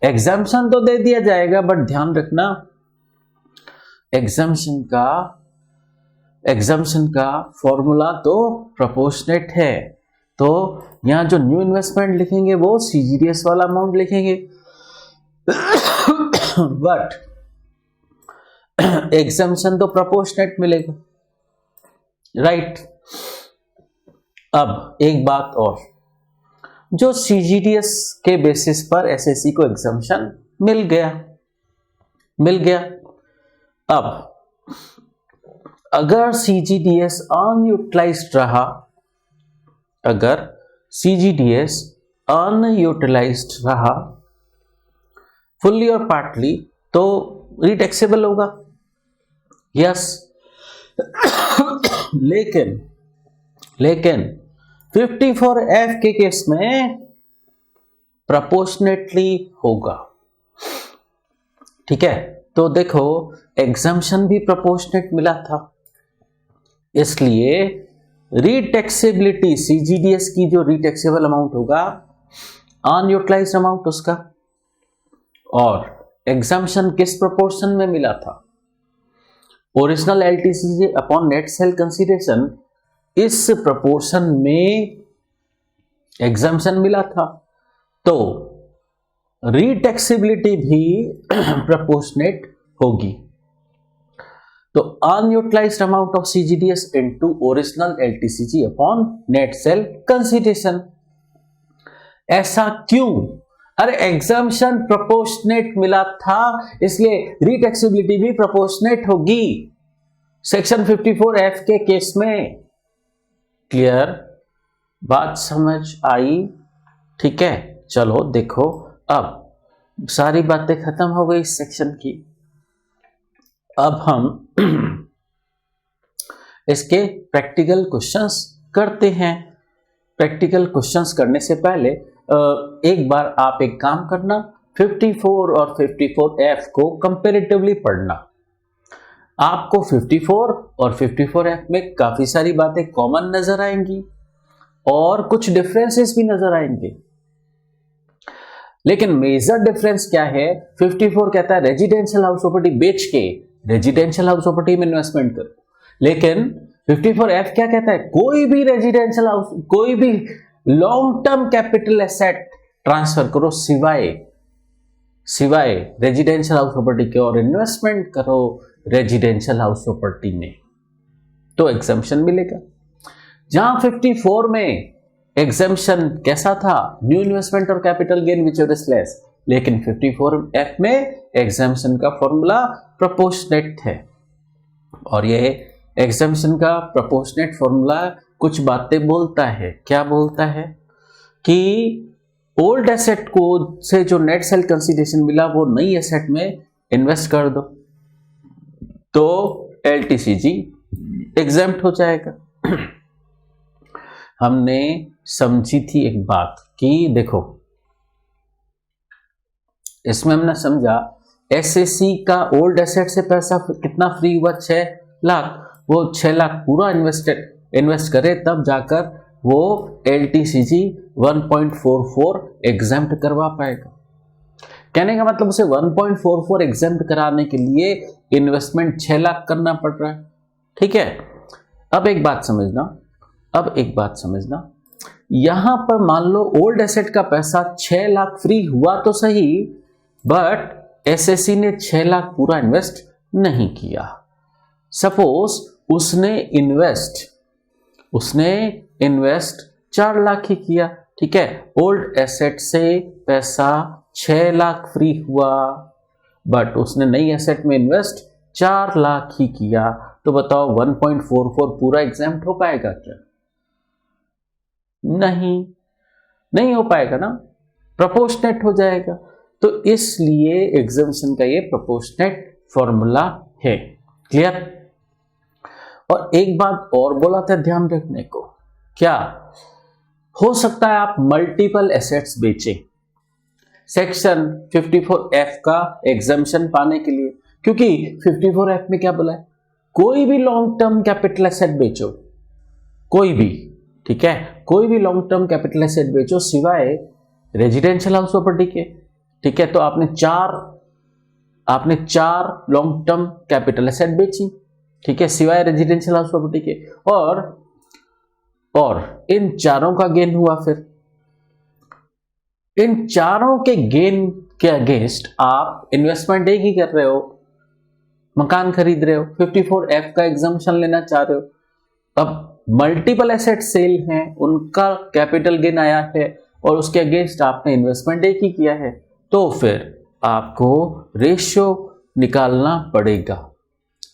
एग्जम्पशन तो दे दिया जाएगा, बट ध्यान रखना एग्जम्पशन का फॉर्मूला तो प्रोपोर्शनेट है। तो यहां जो न्यू इन्वेस्टमेंट लिखेंगे वो सीजीडीएस वाला अमाउंट लिखेंगे, बट एग्जम्पशन तो प्रोपोर्शनेट मिलेगा, राइट। अब एक बात और, जो सीजीडीएस के बेसिस पर एसएससी को एग्जम्पशन मिल गया। अब अगर सीजीडीएस अनयूटिलाइज्ड रहा, फुल्ली और पार्टली, तो रिटैक्सेबल होगा। यस, लेकिन 54F के केस में प्रोपोर्शनेटली होगा। ठीक है, तो देखो एग्जम्पशन भी प्रोपोर्शनेट मिला था, इसलिए रीटैक्सेबिलिटी सीजीडीएस की जो रीटैक्सेबल अमाउंट होगा अनयूटिलाइज्ड अमाउंट उसका, और एग्जम्पशन किस प्रोपोर्शन में मिला था? Original LTCG upon net sale consideration, इस प्रोपोर्शन में एग्जम्पशन मिला था, तो रीटैक्सेबिलिटी भी प्रोपोर्शनेट होगी। तो unutilised amount of CGDS into original LTCG upon net sale consideration. ऐसा क्यों? अरे एग्जम्पशन प्रोपोर्शनेट मिला था, इसलिए रीटैक्सेबिलिटी भी प्रोपोर्शनेट होगी सेक्शन 54F के केस में। क्लियर? बात समझ आई? ठीक है, चलो देखो, अब सारी बातें खत्म हो गई इस सेक्शन की। अब हम इसके प्रैक्टिकल क्वेश्चंस करते हैं। प्रैक्टिकल क्वेश्चंस करने से पहले एक बार आप एक काम करना, 54 और 54F को कंपैरेटिवली पढ़ना। आपको 54 और 54F में काफी सारी बातें कॉमन नजर आएंगी और कुछ डिफरेंसेस भी नजर आएंगे, लेकिन मेजर डिफरेंस क्या है? 54 कहता है रेजिडेंशियल हाउस प्रॉपर्टी बेच के रेजिडेंशियल हाउस प्रॉपर्टी में इन्वेस्टमेंट करो, लेकिन 54F क्या कहता है? कोई भी रेजिडेंशियल हाउस, कोई भी long term capital asset transfer करो सिवाय रेजिडेंशियल हाउस प्रॉपर्टी के, और इन्वेस्टमेंट करो रेजिडेंशियल हाउस प्रॉपर्टी में, तो एग्जम्पशन मिलेगा। जहां 54 में एग्जम्पशन कैसा था? न्यू इन्वेस्टमेंट और capital gain which is less, लेकिन 54F में एग्जम्पशन का फॉर्मूला प्रोपोर्शनेट है। और ये एग्जम्पशन का प्रोपोर्शनेट फॉर्मूला कुछ बातें बोलता है। क्या बोलता है? कि ओल्ड एसेट को से जो नेट सेल कंसीडरेशन मिला वो नई एसेट में इन्वेस्ट कर दो, तो LTCG एग्जेम्प्ट हो जाएगा। हमने समझी थी एक बात कि देखो, इसमें हमने समझा SAC का ओल्ड एसेट से पैसा कितना फ्री हुआ, 6 लाख। वो 6 लाख पूरा इन्वेस्ट करे तब जाकर वो LTCG 1.44 एग्जेम्प्ट करवा पाएगा। कहने का मतलब उसे 1.44 एग्जेम्प्ट कराने के लिए इन्वेस्टमेंट 6 लाख करना पड़ रहा है। ठीक है, अब एक बात समझना, यहां पर मान लो ओल्ड एसेट का पैसा 6 लाख फ्री हुआ तो सही, बट SAC ने 6 लाख पूरा इन्वेस्ट नहीं किया। सपोज उसने इन्वेस्ट 4 लाख ही किया। ठीक है, ओल्ड एसेट से पैसा 6 लाख फ्री हुआ, बट उसने नई एसेट में इन्वेस्ट 4 लाख ही किया, तो बताओ 1.44 पूरा एग्जेम्प्ट हो पाएगा क्या? नहीं हो पाएगा ना, प्रोपोर्शनेट हो जाएगा। तो इसलिए एग्जेम्पशन का ये प्रोपोर्शनेट फॉर्मूला है। क्लियर? और एक बात और बोला था ध्यान रखने को, क्या हो सकता है आप मल्टीपल एसेट्स बेचें सेक्शन 54F का एग्जेम्पशन पाने के लिए, क्योंकि 54F में क्या बोला है, कोई भी लॉन्ग टर्म कैपिटल एसेट बेचो, कोई भी, ठीक है, कोई भी लॉन्ग टर्म कैपिटल एसेट बेचो सिवाय रेजिडेंशियल हाउस प्रॉपर्टी के। ठीक है, तो आपने चार लॉन्ग टर्म कैपिटल एसेट बेची, ठीक है, सिवाय रेजिडेंशियल हाउस प्रॉपर्टी के, और इन चारों का गेन हुआ। फिर इन चारों के गेन के अगेंस्ट आप इन्वेस्टमेंट एक ही कर रहे हो, मकान खरीद रहे हो, 54F का एग्जम्पशन लेना चाह रहे हो। अब मल्टीपल एसेट सेल हैं, उनका कैपिटल गेन आया है और उसके अगेंस्ट आपने इन्वेस्टमेंट एक ही किया है, तो फिर आपको रेशियो निकालना पड़ेगा।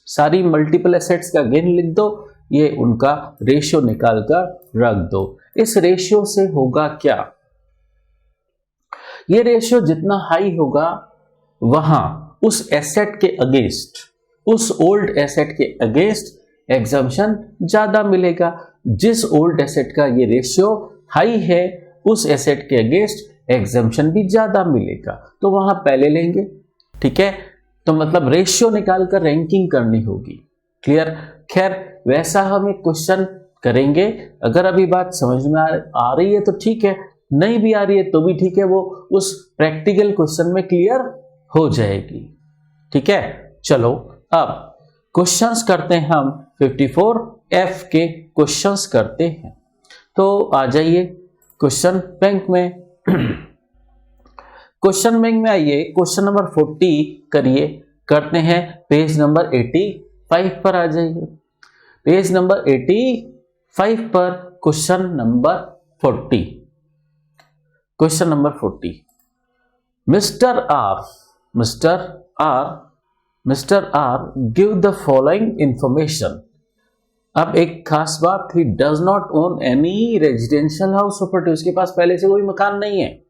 सारी मल्टीपल एसेट्स का गेन लिख दो, ये उनका रेशियो निकाल कर रख दो। इस रेशियो से होगा क्या, ये रेशियो जितना हाई होगा वहां उस एसेट के अगेंस्ट, उस ओल्ड एसेट के अगेंस्ट एग्जम्पशन ज्यादा मिलेगा। जिस ओल्ड एसेट का ये रेशियो हाई है उस एसेट के अगेंस्ट एग्जम्पशन भी ज्यादा मिलेगा, तो वहां पहले लेंगे। ठीक है, तो मतलब रेशियो निकाल कर रैंकिंग करनी होगी। क्लियर? खैर, वैसा हम एक क्वेश्चन करेंगे। अगर अभी बात समझ में आ रही है तो ठीक है, नहीं भी आ रही है तो भी ठीक है, वो उस प्रैक्टिकल क्वेश्चन में क्लियर हो जाएगी। ठीक है, चलो अब क्वेश्चंस करते हैं, हम 54F के क्वेश्चंस करते हैं। तो आ जाइए क्वेश्चन बैंक में। क्वेश्चन बैंक में आइए, क्वेश्चन नंबर 40 करिए, करते हैं पेज नंबर 85 पर। आ जाइए पेज नंबर 85 पर, question number 40। Question number 40, mister R give the following information. अब एक खास बात थी, does not own any residential house property, उसके पास पहले से कोई मकान नहीं है।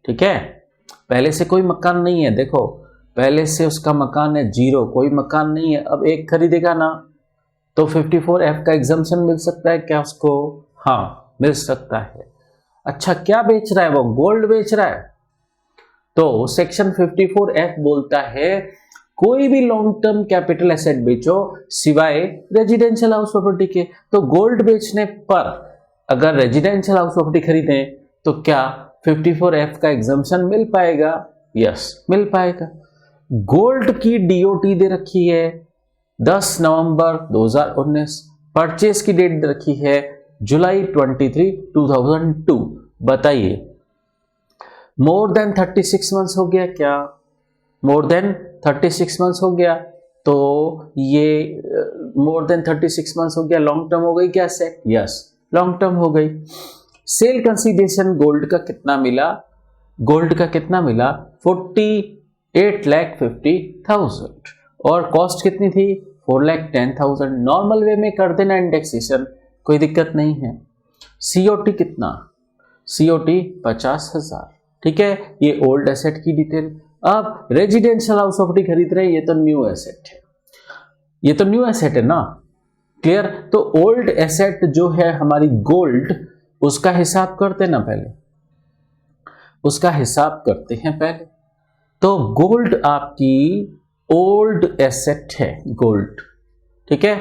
ठीक है, पहले से कोई मकान नहीं है, देखो पहले से उसका मकान है 0, कोई मकान नहीं है। अब एक खरीदेगा ना, तो 54F का एग्जम्पशन मिल सकता है क्या उसको? हाँ, मिल सकता है। अच्छा, क्या बेच रहा है वो? गोल्ड बेच रहा है। तो सेक्शन 54F बोलता है कोई भी लॉन्ग टर्म कैपिटल एसेट बेचो सिवाय रेजिडेंशियल हाउस प्रॉपर्टी के। तो गोल्ड बेचने पर अगर रेजिडेंशियल हाउस प्रॉपर्टी खरीदें तो क्या 54F का एग्जम्पशन मिल पाएगा? यस, मिल पाएगा। गोल्ड की DOT दे रखी है 10 नवंबर 2019, परचेज की डेट दे रखी है जुलाई 23, 2002। बताइए, मोर देन 36 मंथ्स हो गया क्या? मोर देन 36 मंथ्स हो गया, तो ये मोर देन 36 मंथ्स हो गया, लॉन्ग टर्म हो गई क्या सेट? यस, लॉन्ग टर्म हो गई। सेल कंसीडरेशन गोल्ड का कितना मिला? गोल्ड का कितना मिला? 48,50,000 और कॉस्ट कितनी थी? 4,10,000। नॉर्मल वे में कर देना इंडेक्सेशन, कोई दिक्कत नहीं है। COT कितना? COT 50,000। ठीक है, ये ओल्ड एसेट की डिटेल। अब रेजिडेंशियल हाउस प्रॉपर्टी खरीद रहे हैं, ये तो न्यू एसेट है, ये तो न्यू एसेट है ना, क्लियर। तो ओल्ड एसेट जो है हमारी गोल्ड, उसका हिसाब करते ना पहले, उसका हिसाब करते हैं पहले। तो गोल्ड आपकी ओल्ड एसेट है, गोल्ड। ठीक है,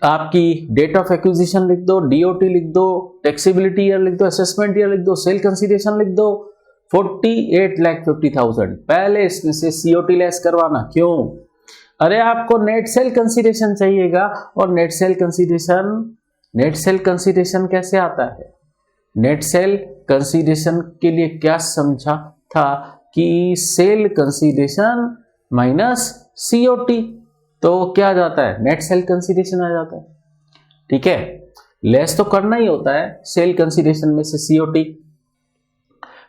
आपकी डेट ऑफ एक्विजिशन लिख दो, डीओटी लिख दो, टैक्सेबिलिटी ईयर लिख दो, असेसमेंट ईयर लिख दो, सेल कंसीडरेशन लिख दो, 48,50,000। पहले इसमें से सीओटी लेस करवाना। क्यों? अरे आपको नेट सेल कंसीडरेशन चाहिएगा, और नेट सेल कंसीडरेशन कैसे आता है? नेट सेल कंसीडरेशन के लिए क्या समझा था कि सेल कंसीडरेशन माइनस सीओटी, तो क्या आ जाता है? नेट सेल कंसीडरेशन आ जाता है। ठीक है, लेस तो करना ही होता है सेल कंसीडरेशन में से सीओटी,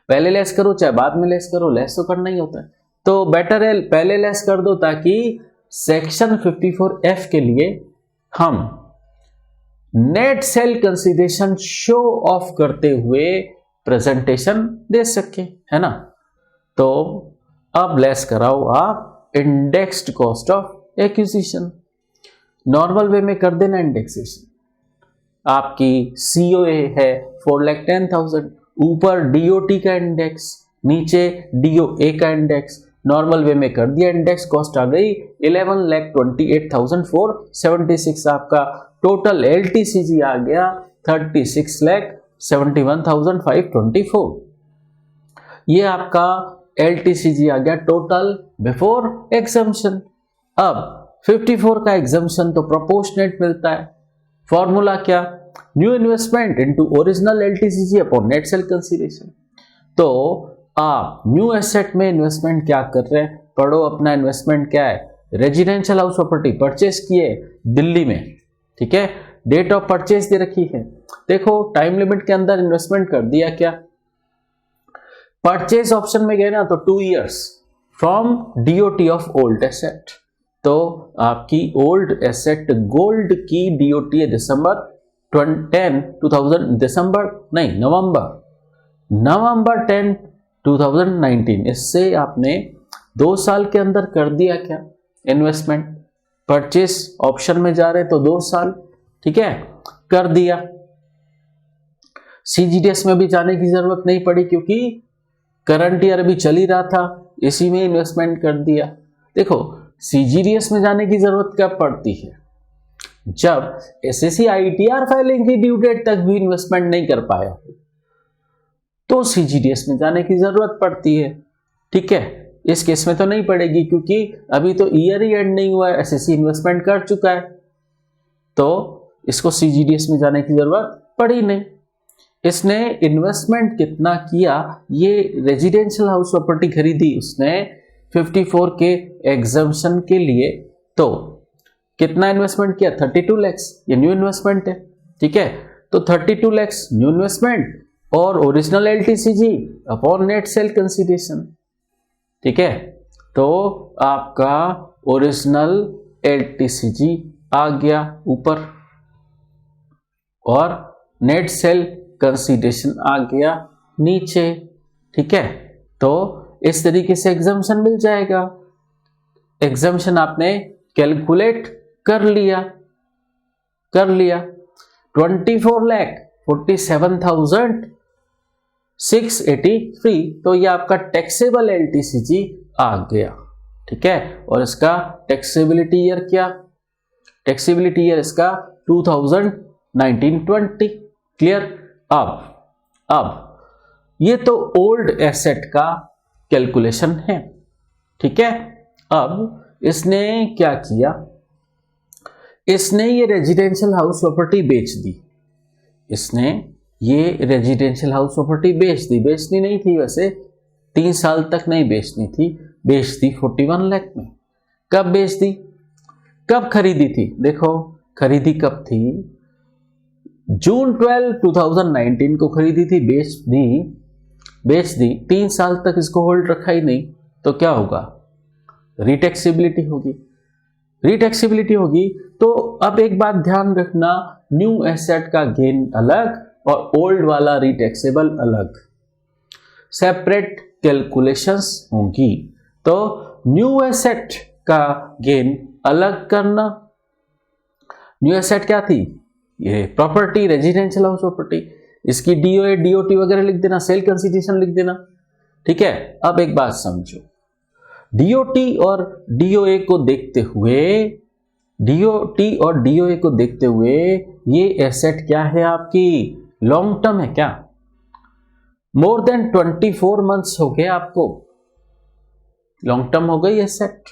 पहले लेस करो चाहे बाद में लेस करो, लेस तो करना ही होता है। तो बेटर है पहले लेस कर दो, ताकि सेक्शन 54F के लिए हम net sale consideration show off करते हुए प्रेजेंटेशन दे सके, है ना। तो अब लेस कराओ आप indexed cost of acquisition. Normal way में कर देना इंडेक्सेशन। आपकी सीओए है 4,10,000, ऊपर डीओटी का इंडेक्स, नीचे डीओए का इंडेक्स। नॉर्मल वे में कर दिया, इंडेक्स कॉस्ट आ गई 11,28,476। आपका टोटल एलटीसीजी आ गया 36,71,524। ये आपका एलटीसीजी आ गया टोटल बिफोर एग्जम्पशन। अब 54 का एग्जम्पशन तो प्रोपोर्शनेट मिलता है। फॉर्मूला क्या? New investment into original LTCG upon net sale consideration. तो आप न्यू एसेट में इन्वेस्टमेंट क्या कर रहे हैं? पढ़ो अपना इन्वेस्टमेंट क्या है। रेजिडेंशियल हाउस प्रॉपर्टी परचेस किए दिल्ली में, ठीक है, डेट ऑफ परचेस दे रखी है। देखो टाइम लिमिट के अंदर इन्वेस्टमेंट कर दिया, क्या परचेस ऑप्शन में गए ना, तो 2 years from DOT of old asset. तो आपकी ओल्ड एसेट गोल्ड की डीओटी है नवंबर 10, 2019। इससे आपने 2 साल के अंदर कर दिया क्या इन्वेस्टमेंट। परचेस ऑप्शन में जा रहे तो 2 साल, ठीक है, कर दिया। सीजीडीएस में भी जाने की जरूरत नहीं पड़ी, क्योंकि करंट ईयर अभी चल ही रहा था, इसी में इन्वेस्टमेंट कर दिया। देखो सीजीडीएस में जाने की जरूरत कब पड़ती है? जब एसएससी आईटीआर फाइलिंग की ड्यू डेट तक भी इन्वेस्टमेंट नहीं कर पाया तो सीजीडीएस में जाने की जरूरत पड़ती है। ठीक है, इस केस में तो नहीं पड़ेगी, क्योंकि अभी तो ईयर ही एंड नहीं हुआ है, एसएससी इन्वेस्टमेंट कर चुका है, तो इसको सीजीडीएस में जाने की जरूरत पड़ी नहीं। इसने इन्वेस्टमेंट कितना किया? ये रेजिडेंशियल हाउस प्रॉपर्टी खरीदी उसने 54 के एग्जम्पशन के लिए, तो कितना इन्वेस्टमेंट किया? 32 लाख। ये न्यू इन्वेस्टमेंट है, ठीक है, तो 32 लाख न्यू इन्वेस्टमेंट और original LTCG upon net sale consideration. ठीक है, तो आपका ओरिजिनल एलटीसीजी आ गया ऊपर और नेट सेल कंसीडरेशन आ गया नीचे। ठीक है, तो इस तरीके से एग्जम्पशन मिल जाएगा। एग्जम्पशन आपने कैलकुलेट कर लिया 24,47,683, तो ये आपका टैक्सेबल एलटीसीजी आ गया। ठीक है, और इसका टैक्सेबिलिटी ईयर क्या? टैक्सेबिलिटी ईयर इसका 2019-20। क्लियर? अब ये तो ओल्ड एसेट का कैलकुलेशन है, ठीक है। अब इसने क्या किया? इसने ये रेजिडेंशियल हाउस प्रॉपर्टी बेच दी। इसने ये रेजिडेंशियल हाउस प्रॉपर्टी बेच दी। बेचनी नहीं थी वैसे, 3 साल तक नहीं बेचनी थी, बेच दी 41 लाख में। कब बेच दी? कब खरीदी थी? देखो खरीदी कब थी? जून 12, 2019 को खरीदी थी, बेच दी। 3 साल तक इसको होल्ड रखा ही नहीं, तो क्या होगा? रिटैक्सेबिलिटी होगी। तो अब एक बात ध्यान रखना, न्यू एसेट का गेन अलग और ओल्ड वाला रीटैक्सेबल अलग, सेपरेट कैलकुलेशंस होंगी। तो न्यू एसेट का गेन अलग करना, न्यू एसेट क्या थी, ये प्रॉपर्टी, रेजिडेंशियल हाउस प्रॉपर्टी, इसकी डीओए डीओटी वगैरह लिख देना, सेल कंसिडरेशन लिख देना, ठीक है। अब एक बात समझो, डीओटी और डीओए को देखते हुए, डीओटी और डीओए को देखते हुए ये एसेट क्या है आपकी, लॉन्ग टर्म है क्या, मोर देन 24 मंथ्स हो गए आपको, लॉन्ग टर्म हो गई एसेट,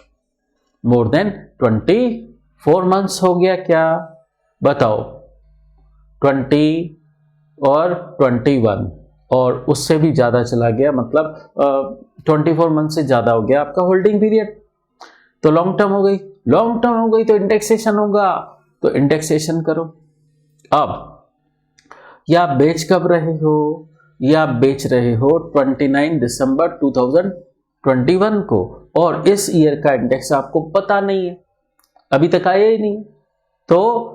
मोर देन 24 मंथ्स हो गया क्या, बताओ 20 और 21 और उससे भी ज्यादा चला गया, मतलब 24 मंथ से ज्यादा हो गया आपका होल्डिंग पीरियड, तो लॉन्ग टर्म हो गई, लॉन्ग टर्म हो गई तो इंडेक्सेशन होगा, तो इंडेक्सेशन करो। अब या आप बेच कब रहे हो, या आप बेच रहे हो 29 दिसंबर 2021 को, और इस ईयर का इंडेक्स आपको पता नहीं है, अभी तक आया ही नहीं, तो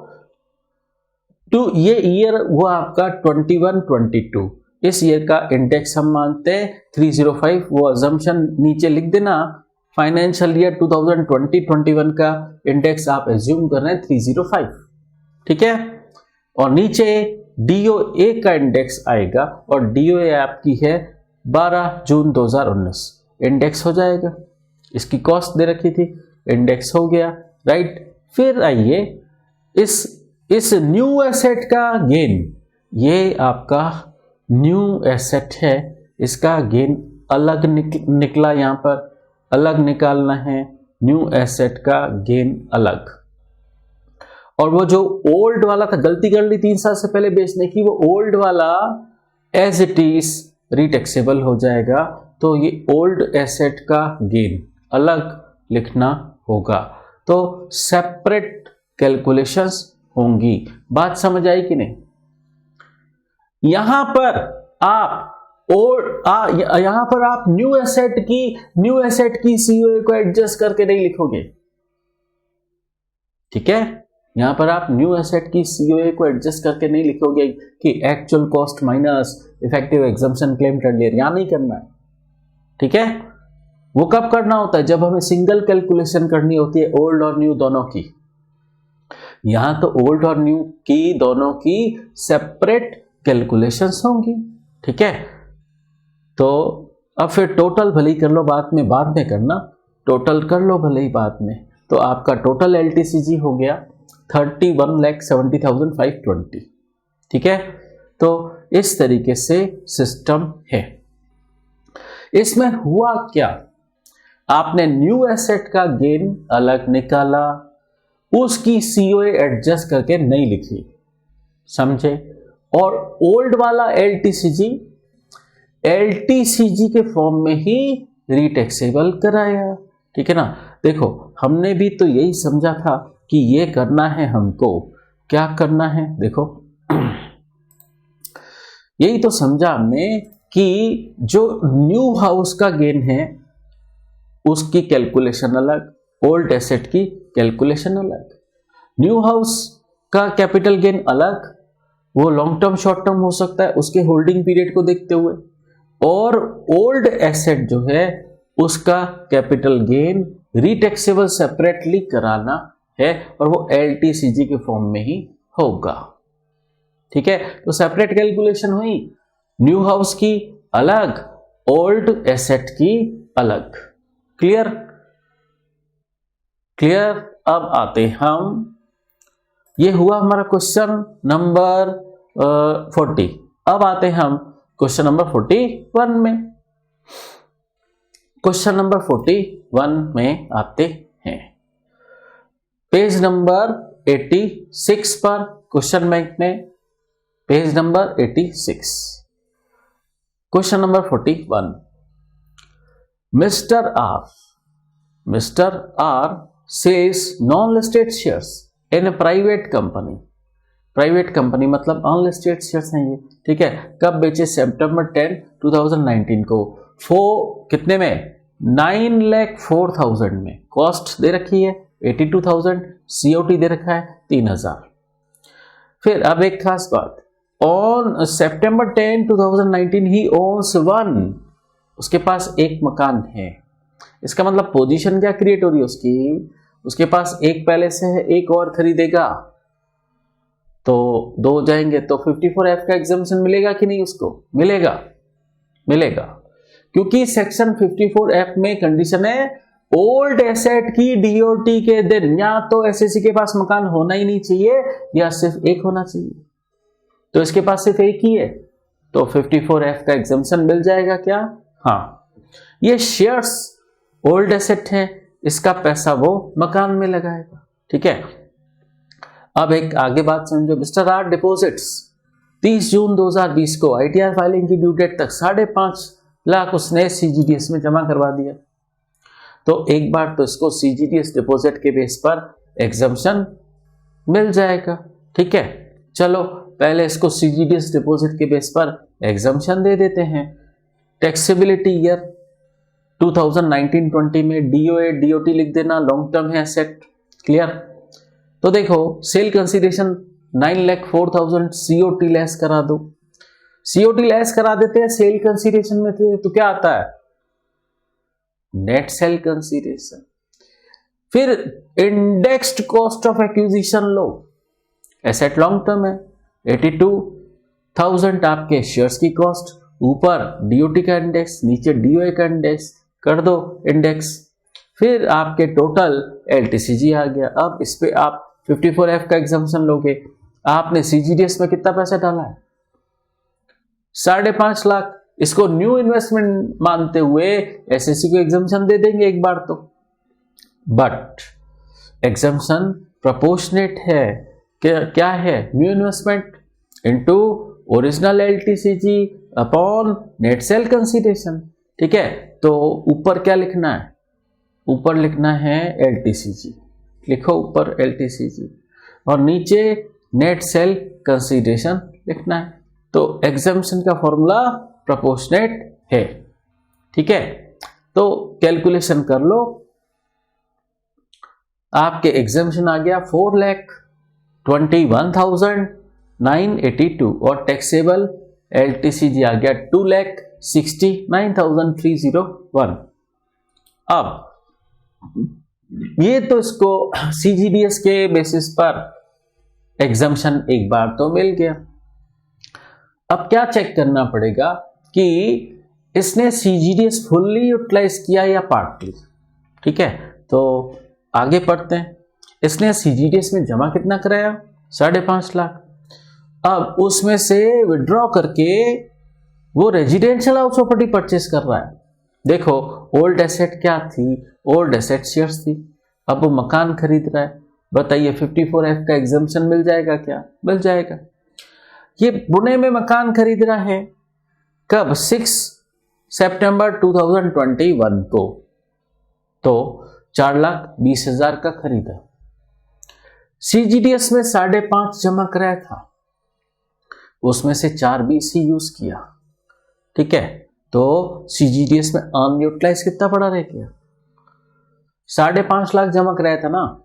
ये ईयर हुआ आपका 21-22, इस ईयर का इंडेक्स हम मानते हैं 305, वो अजम्पशन नीचे लिख देना, फाइनेंशियल ईयर 2020-21 का इंडेक्स आप एज्यूम कर रहे हैं 305, ठीक है। और नीचे डीओए का इंडेक्स आएगा, और डीओए आपकी है 12 जून 2019, इंडेक्स हो जाएगा, इसकी कॉस्ट दे रखी थी, इंडेक्स हो गया, राइट। फिर आइए इस न्यू एसेट का गेन, ये आपका न्यू एसेट है, इसका गेन अलग निकला, यहां पर अलग निकालना है, न्यू एसेट का गेन अलग। और वो जो ओल्ड वाला था, गलती कर ली 3 साल से पहले बेचने की, वो ओल्ड वाला एज इट इज रीटैक्सेबल हो जाएगा, तो ये ओल्ड एसेट का गेन अलग लिखना होगा, तो सेपरेट कैलकुलेशंस होंगी। बात समझ आई कि नहीं? यहां पर आप यहां पर आप न्यू एसेट की सीओए को एडजस्ट करके नहीं लिखोगे, ठीक है। यहां पर आप न्यू एसेट की सीओए को एडजस्ट करके नहीं लिखोगे कि actual cost minus effective exemption claim earlier, यहां नहीं करना है, ठीक है। वो कब करना होता है, जब हमें सिंगल कैलकुलेशन करनी होती है ओल्ड और न्यू दोनों की। यहां तो ओल्ड और न्यू की दोनों की सेपरेट कैलकुलेशंस होंगी, ठीक है। तो अब फिर टोटल भले ही कर लो बाद में करना, टोटल कर लो भले ही बाद में, तो आपका टोटल एलटीसीजी हो गया 31,70,520, ठीक है। तो इस तरीके से सिस्टम है। इसमें हुआ क्या, आपने न्यू एसेट का गेन अलग निकाला, उसकी सीओए एडजस्ट करके नहीं लिखी, समझे, और ओल्ड वाला एलटीसीजी के फॉर्म में ही रीटैक्सेबल कराया, ठीक है ना। देखो हमने भी तो यही समझा था कि ये करना है, हमको क्या करना है, देखो यही तो समझा हमने कि जो न्यू हाउस का गेन है उसकी कैलकुलेशन अलग, ओल्ड एसेट की कैलकुलेशन अलग, न्यू हाउस का कैपिटल गेन अलग, वो लॉन्ग टर्म शॉर्ट टर्म हो सकता है उसके होल्डिंग पीरियड को देखते हुए, और ओल्ड एसेट जो है उसका कैपिटल गेन रीटैक्सेबल सेपरेटली कराना है, और वो एलटीसीजी के फॉर्म में ही होगा, ठीक है। तो सेपरेट कैलकुलेशन हुई, न्यू हाउस की अलग, ओल्ड एसेट की अलग, क्लियर। अब आते हम, ये हुआ हमारा क्वेश्चन नंबर 40। अब आते हम क्वेश्चन नंबर 41 में। क्वेश्चन नंबर 41 में आते हैं, पेज नंबर 86 पर, क्वेश्चन बैंक में page number 86, question number 41। Mister R sells non listed shares in a private company मतलब अनलिस्टेड शेयर्स हैं ये, ठीक है। कब बेचे, सितंबर 10, 2019 को, कितने में, 9,04,000 में, कॉस्ट दे रखी है 82,000, सीओटी दे रखा है 3,000। फिर अब एक खास बात, on September 10, 2019 he owns one, उसके पास एक मकान है। इसका मतलब पोजीशन क्या क्रिएट हो रही है उसकी, उसके पास एक पहले से है, एक और खरीदेगा तो दो जाएंगे, तो 54F का एग्जम्पशन मिलेगा कि नहीं, उसको मिलेगा, मिलेगा, क्योंकि सेक्शन 54F में कंडीशन है ओल्ड एसेट की डीओटी के दिन या तो एसएससी के पास मकान होना ही नहीं चाहिए या सिर्फ एक होना चाहिए, तो इसके पास सिर्फ एक ही है, तो 54F का एग्जम्पशन मिल जाएगा क्या। हाँ, ये शेयर्स ओल्ड एसेट है, इसका पैसा वो मकान में लगाएगा। ठीक है, अब एक आगे बात समझो। मिस्टर आर डिपॉजिट्स 30 जून 2020 को आईटीआर फाइलिंग की ड्यू डेट तक 5.5 लाख उसने सीजीडीएस में जमा करवा दिया, तो एक बार तो इसको सीजीडीएस डिपॉजिट के बेस पर एग्जम्पशन मिल जाएगा। ठीक है, चलो पहले इसको सीजीडीएस डिपॉजिट के बेस पर एग्जम्पशन दे देते हैं। टैक्सेबिलिटी ईयर 2019-20 में डीओए डीओटी लिख देना, लॉन्ग टर्म है एसेट, क्लियर। तो देखो सेल कंसीडरेशन 9,04,000 सीओटी लेस करा दो, सीओटी लेस करा देते हैं सेल कंसीडरेशन में, तो क्या आता है नेट सेल कंसीडरेशन। फिर indexed cost of acquisition low, asset long term है 82,000 आपके शेयर्स की कॉस्ट, ऊपर डीओटी का इंडेक्स, नीचे डीओए का इंडेक्स कर दो इंडेक्स, फिर आपके टोटल एलटीसीजी आ गया। अब इस पे आप 54F का एग्जम्पशन लोगे, आपने सीजीडीएस में कितना पैसा डाला है 5.5 लाख, इसको न्यू इन्वेस्टमेंट मानते हुए एसएससी को एग्जम्पशन दे देंगे एक बार तो, बट एग्जम्पशन प्रोपोर्शनेट है, क्या है new investment into original LTCG upon net sale consideration. ठीक है, तो ऊपर क्या लिखना है, ऊपर लिखना है एलटीसीजी, लिखो ऊपर एलटीसीजी, और नीचे नेट सेल कंसीडरेशन लिखना है। तो एग्जम्पशन का फॉर्मूला प्रोपोर्शनेट है। ठीक है, तो कैलकुलेशन कर लो, आपके एग्जम्पशन आ गया 4,21,982 और टैक्सेबल एलटीसीजी आ गया 2,69,301। अब ये तो इसको सीजीडीएस के बेसिस पर एग्जम्पशन एक बार तो मिल गया। अब क्या चेक करना पड़ेगा कि इसने सीजीडीएस फुल्ली यूटिलाइज किया या पार्टली। ठीक है, तो आगे पढ़ते हैं। इसने सीजीडीएस में जमा कितना कराया 5.5 लाख, अब उसमें से विड्रॉ करके वो रेजिडेंशियल हाउस प्रॉपर्टी परचेस कर रहा है। देखो ओल्ड एसेट क्या थी, ओल्ड एसेट शेयर्स थी, अब वो मकान खरीद रहा है। बताइए 54F का एग्जम्पशन मिल जाएगा क्या, मिल जाएगा। ये पुणे में मकान खरीद रहा है कब 6 सितंबर 2021 को, तो 4,20,000 का खरीदा, सीजीडीएस में 5.5 जमा कराया था, उसमें से 4,20 ही यूज किया। ठीक है, तो सीजीडीएस में अनयूटिलाइज कितना पड़ा रह गया 5.5 लाख जमा कराया था ना,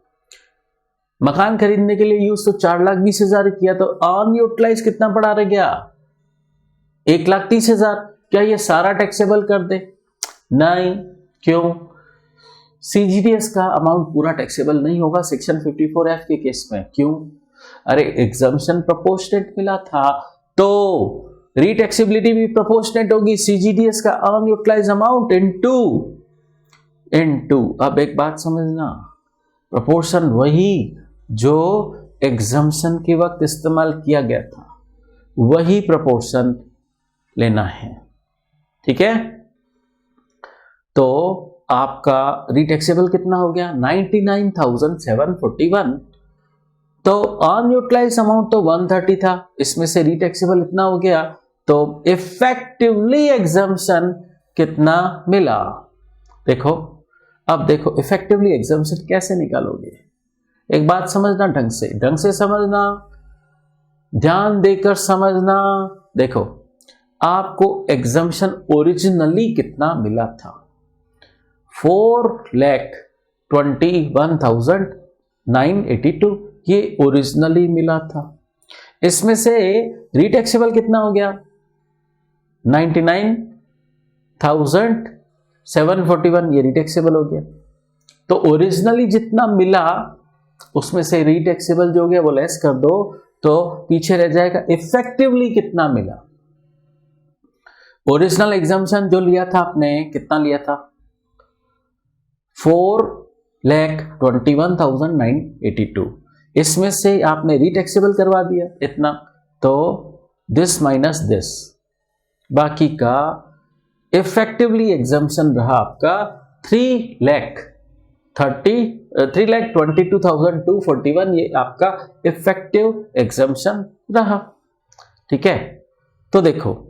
मकान खरीदने के लिए यूज तो 4,20,000 किया, तो अनयूटिलाइज कितना पड़ा रह गया 1,30,000। क्या ये सारा टैक्सेबल कर दे, नहीं, क्यों, सीजीडीएस का अमाउंट पूरा टैक्सेबल नहीं होगा सेक्शन 54F के केस में। क्यों, अरे एग्जम्पशन प्रोपोर्शनेट मिला था तो रीटैक्सेबिलिटी भी प्रोपोर्शनेट होगी, सीजीडीएस का अनयूटिलाइज अमाउंट इनटू। अब एक बात समझना, प्रोपोर्शन वही जो एग्जम्पशन के वक्त इस्तेमाल किया गया था वही प्रोपोर्शन लेना है। ठीक है, तो आपका रीटैक्सेबल कितना हो गया 99,741, तो अनयूटिलाइज अमाउंट तो 130 था, इसमें से रीटैक्सेबल इतना हो गया, तो इफेक्टिवली एग्जम्पशन कितना मिला। देखो, अब देखो इफेक्टिवली एग्जम्पशन कैसे निकालोगे, एक बात समझना, ढंग से समझना, ध्यान देकर समझना। देखो आपको एग्जम्पशन ओरिजिनली कितना मिला था 4,21,982, ये ओरिजिनली मिला था। इसमें से रीटैक्सेबल कितना हो गया? 99,741, ये रीटैक्सेबल हो गया। तो ओरिजिनली जितना मिला उसमें से रीटैक्सेबल जो हो गया वो लेस कर दो, तो पीछे रह जाएगा इफेक्टिवली कितना मिला। ओरिजिनल एग्जाम्पशन जो लिया था आपने, कितना लिया था? 4,21,982। इसमें से आपने रीटैक्सेबल करवा दिया इतना, तो दिस माइनस दिस, बाकी का इफेक्टिवली एग्जाम्पशन रहा आपका 3,22,241, ये आपका इफेक्टिव एग्जाम्पशन रहा। ठीक है, तो देखो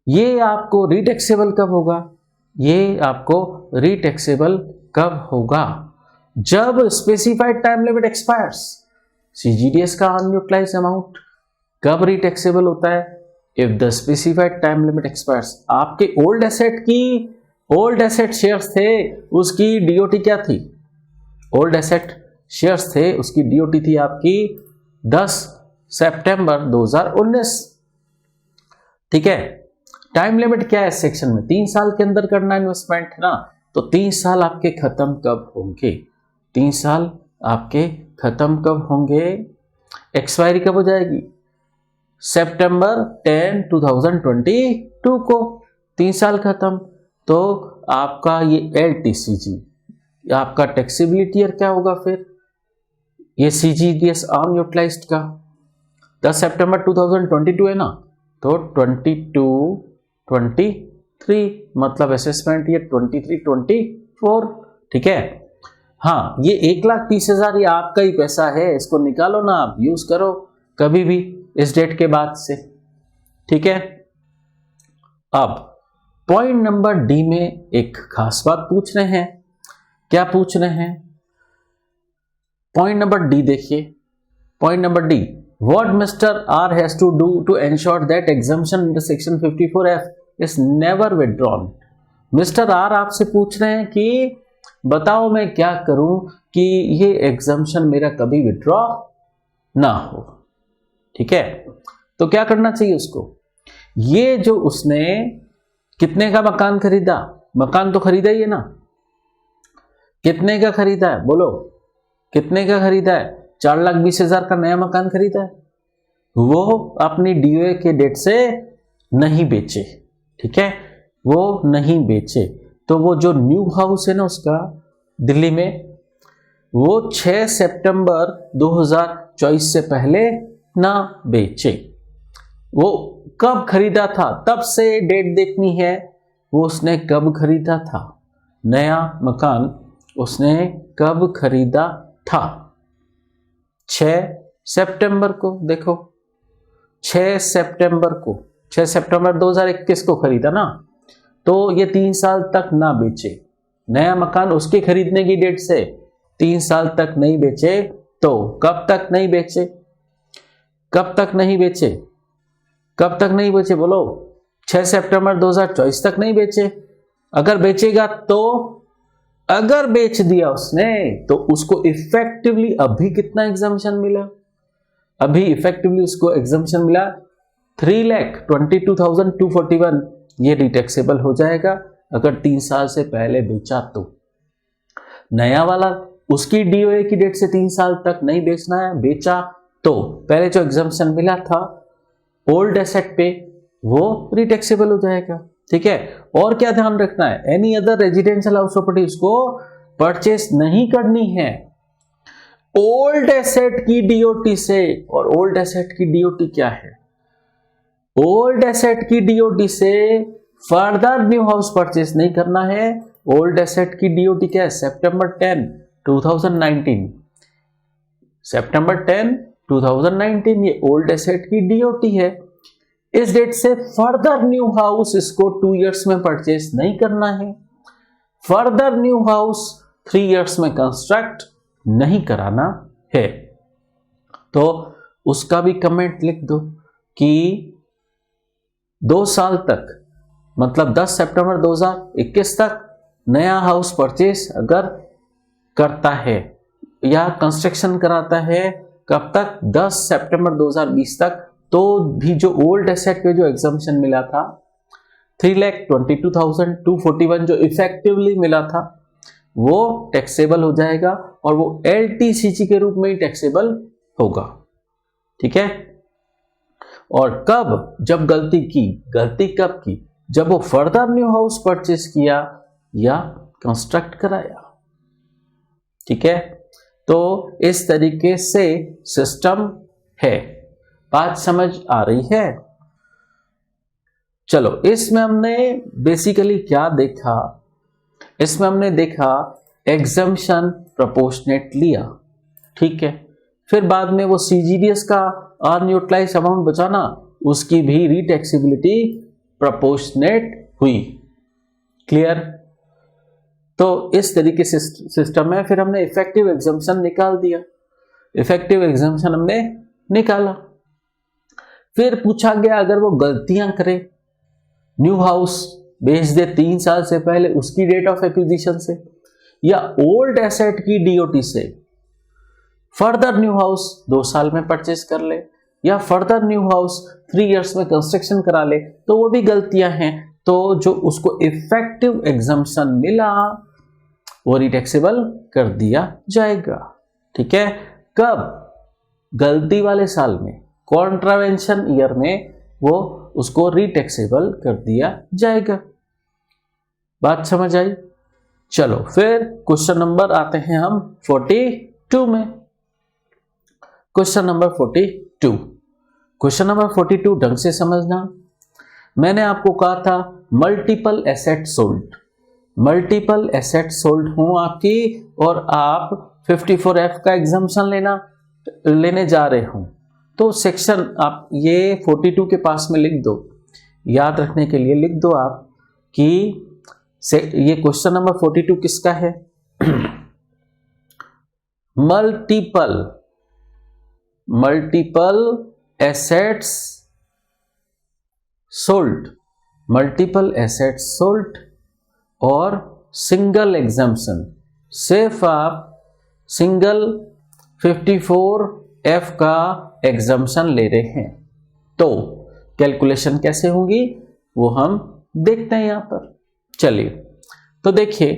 ये आपको रीटैक्सेबल कब होगा? ये आपको रीटैक्सेबल कब होगा? जब स्पेसिफाइड टाइम लिमिट एक्सपायर्स। सीजीडीएस का अनयूटिलाइज्ड अमाउंट कब रीटैक्सेबल होता है? If the specified time limit expires. आपके ओल्ड एसेट शेयर्स थे, उसकी डीओटी क्या थी? ओल्ड एसेट शेयर्स थे, उसकी डीओटी थी आपकी 10 सितंबर 2019। ठीक है, टाइम लिमिट क्या है सेक्शन में? 3 साल के अंदर करना इन्वेस्टमेंट है ना, तो 3 साल आपके खत्म कब होंगे? 3 साल आपके खत्म कब होंगे? एक्सपायरी कब हो जाएगी? सितंबर 10, 2022 को 3 साल खत्म। तो आपका ये LTCG, आपका टैक्सेबिलिटी ईयर क्या होगा फिर? ये CGDS अनयूटिलाइज्ड का 10 सितंबर 2022 है ना, तो 22, 23, मतलब असेसमेंट ईयर 23, 24। ठीक है, हाँ, ये 1,30,000 ये आपका ही पैसा है, इसको निकालो ना, आप यूज करो कभी भी इस डेट के बाद से। ठीक है, अब पॉइंट नंबर डी में एक खास बात पूछ रहे हैं। क्या पूछ रहे हैं? पॉइंट नंबर डी देखिए, point number D, what Mr. R has to do to ensure that exemption under section 54F is never withdrawn। Mister R आपसे पूछ रहे हैं कि बताओ मैं क्या करूं कि ये एग्जाम्पशन मेरा कभी विड्रॉ ना हो। ठीक है, तो क्या करना चाहिए उसको? ये जो उसने कितने का मकान खरीदा, मकान तो खरीदा ही है ना, कितने का खरीदा है बोलो, कितने का खरीदा है? 4,20,000 का नया मकान खरीदा है, वो अपनी डीओए के डेट से नहीं बेचे। ठीक है, वो नहीं बेचे, तो वो जो न्यू हाउस है ना उसका दिल्ली में, वो 6 सितंबर 2024 से पहले ना बेचे। वो कब खरीदा था, तब से डेट देखनी है, वो उसने कब खरीदा था, नया मकान उसने कब खरीदा था? 6 सितंबर को। देखो 6 सितंबर को, 6 सितंबर 2021 को खरीदा ना, तो ये 3 साल तक ना बेचे। नया मकान उसके खरीदने की डेट से 3 साल तक नहीं बेचे, तो कब तक नहीं बेचे? कब तक नहीं बेचे? कब तक नहीं बेचे बोलो? 6 सितंबर 2024 तक नहीं बेचे। अगर बेचेगा तो, अगर बेच दिया उसने तो उसको इफेक्टिवली अभी कितना एग्जाम्पशन मिला? अभी इफेक्टिवली उसको एग्जाम्पशन मिला 3,22,241, ये डिटैक्सेबल हो जाएगा अगर 3 साल से पहले बेचा तो। नया वाला उसकी डीओए की डेट से 3 साल तक नहीं बेचना है, बेचा तो पहले जो एग्जाम्पशन मिला था ओल्ड एसेट पे, वो रिटैक्सेबल हो जाएगा। ठीक है, और क्या ध्यान रखना है? Any other residential house property उसको परचेस नहीं करनी है ओल्ड एसेट की डीओटी से। और ओल्ड एसेट की डीओटी क्या है? ओल्ड एसेट की डीओटी से फर्दर न्यू हाउस परचेस नहीं करना है। ओल्ड एसेट की डीओटी क्या है? सितंबर 10, 2019। सितंबर 10, 2019 ये ओल्ड एसेट की डीओटी है। इस डेट से फर्दर न्यू हाउस इसको 2 इयर्स में परचेस नहीं करना है। फर्दर न्यू हाउस 3 इयर्स में कंस्ट्रक्ट नहीं कराना है। तो उसका भी कमेंट लिख दो कि 2 साल तक, मतलब 10 सितंबर 2021 तक नया हाउस परचेस अगर करता है या कंस्ट्रक्शन कराता है कब तक? 10 सितंबर 2020 तक। तो भी जो ओल्ड एसेट पे जो एग्जम्पशन मिला था 3,22,241 जो इफेक्टिवली मिला था वो टैक्सेबल हो जाएगा और वो LTCC के रूप में ही टैक्सेबल होगा। ठीक है। और कब? जब गलती की। गलती कब की? जब वो फर्दर न्यू हाउस परचेस किया या कंस्ट्रक्ट कराया। ठीक है। तो इस तरीके से सिस्टम है। बात समझ आ रही है? चलो, इसमें हमने बेसिकली क्या देखा? इसमें हमने देखा एग्जम्पशन प्रोपोर्शनेट लिया। ठीक है। फिर बाद में वो CGDS का अनयूटिलाइज्ड अमाउंट बचा ना, उसकी भी रीटैक्सेबिलिटी प्रोपोर्शनेट हुई। क्लियर? तो इस तरीके से सिस्टम है। फिर हमने इफेक्टिव एग्जम्पशन निकाल दिया। इफेक्टिव एग्जम्पशन हमने निकाला। फिर पूछा गया अगर वो गलतियां करे, न्यू हाउस बेच दे 3 साल से पहले उसकी डेट ऑफ एक्विजिशन से, या ओल्ड एसेट की DOT से फर्दर न्यू हाउस 2 साल में परचेस कर ले, या फर्दर न्यू हाउस 3 इयर्स में कंस्ट्रक्शन करा ले, तो वो भी गलतियां हैं। तो जो उसको इफेक्टिव एग्जम्पशन मिला वो रिटैक्सेबल कर दिया जाएगा। ठीक है। कब? गलती वाले साल में, कॉन्ट्रावेंशन ईयर में वो उसको रिटैक्सेबल कर दिया जाएगा। बात समझ आई? चलो फिर क्वेश्चन नंबर आते हैं हम 42 में। Question number 42। क्वेश्चन नंबर 42 ढंग से समझना। मैंने आपको कहा था multiple asset sold. Multiple asset sold हूं आपकी और आप 54F का एग्जम्पशन लेने जा रहे हो। तो सेक्शन आप ये 42 के पास में लिख दो, याद रखने के लिए लिख दो आप कि ये क्वेश्चन नंबर 42 किसका है? Multiple assets sold. Multiple assets sold और सिंगल एग्जम्पशन। सिर्फ आप सिंगल 54F का एग्जम्पशन ले रहे हैं। तो कैलकुलेशन कैसे होगी वो हम देखते हैं यहां पर। चलिए तो देखिए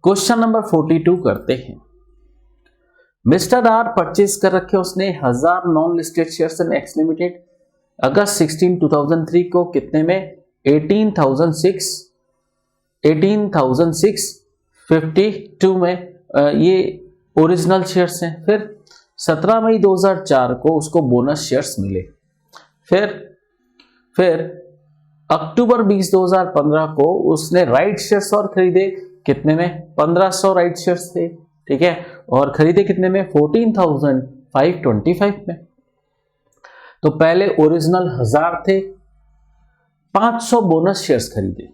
क्वेश्चन नंबर 42 करते हैं। मिस्टर आर परचेज कर रखे उसने 1000 non listed shares in X limited August 16, 2003 को कितने में? 18,652 में। ये ओरिजिनल शेयर्स हैं। फिर 17 मई 2004 को उसको बोनस शेयर्स मिले। फिर अक्टूबर 20, 2015 को उसने राइट शेयर्स और खरीदे कितने में? 1500 राइट शेयर्स थे। ठीक है। और खरीदे कितने में? 14,525 में। तो पहले ओरिजिनल 1000 थे, 500 बोनस शेयर्स खरीदे,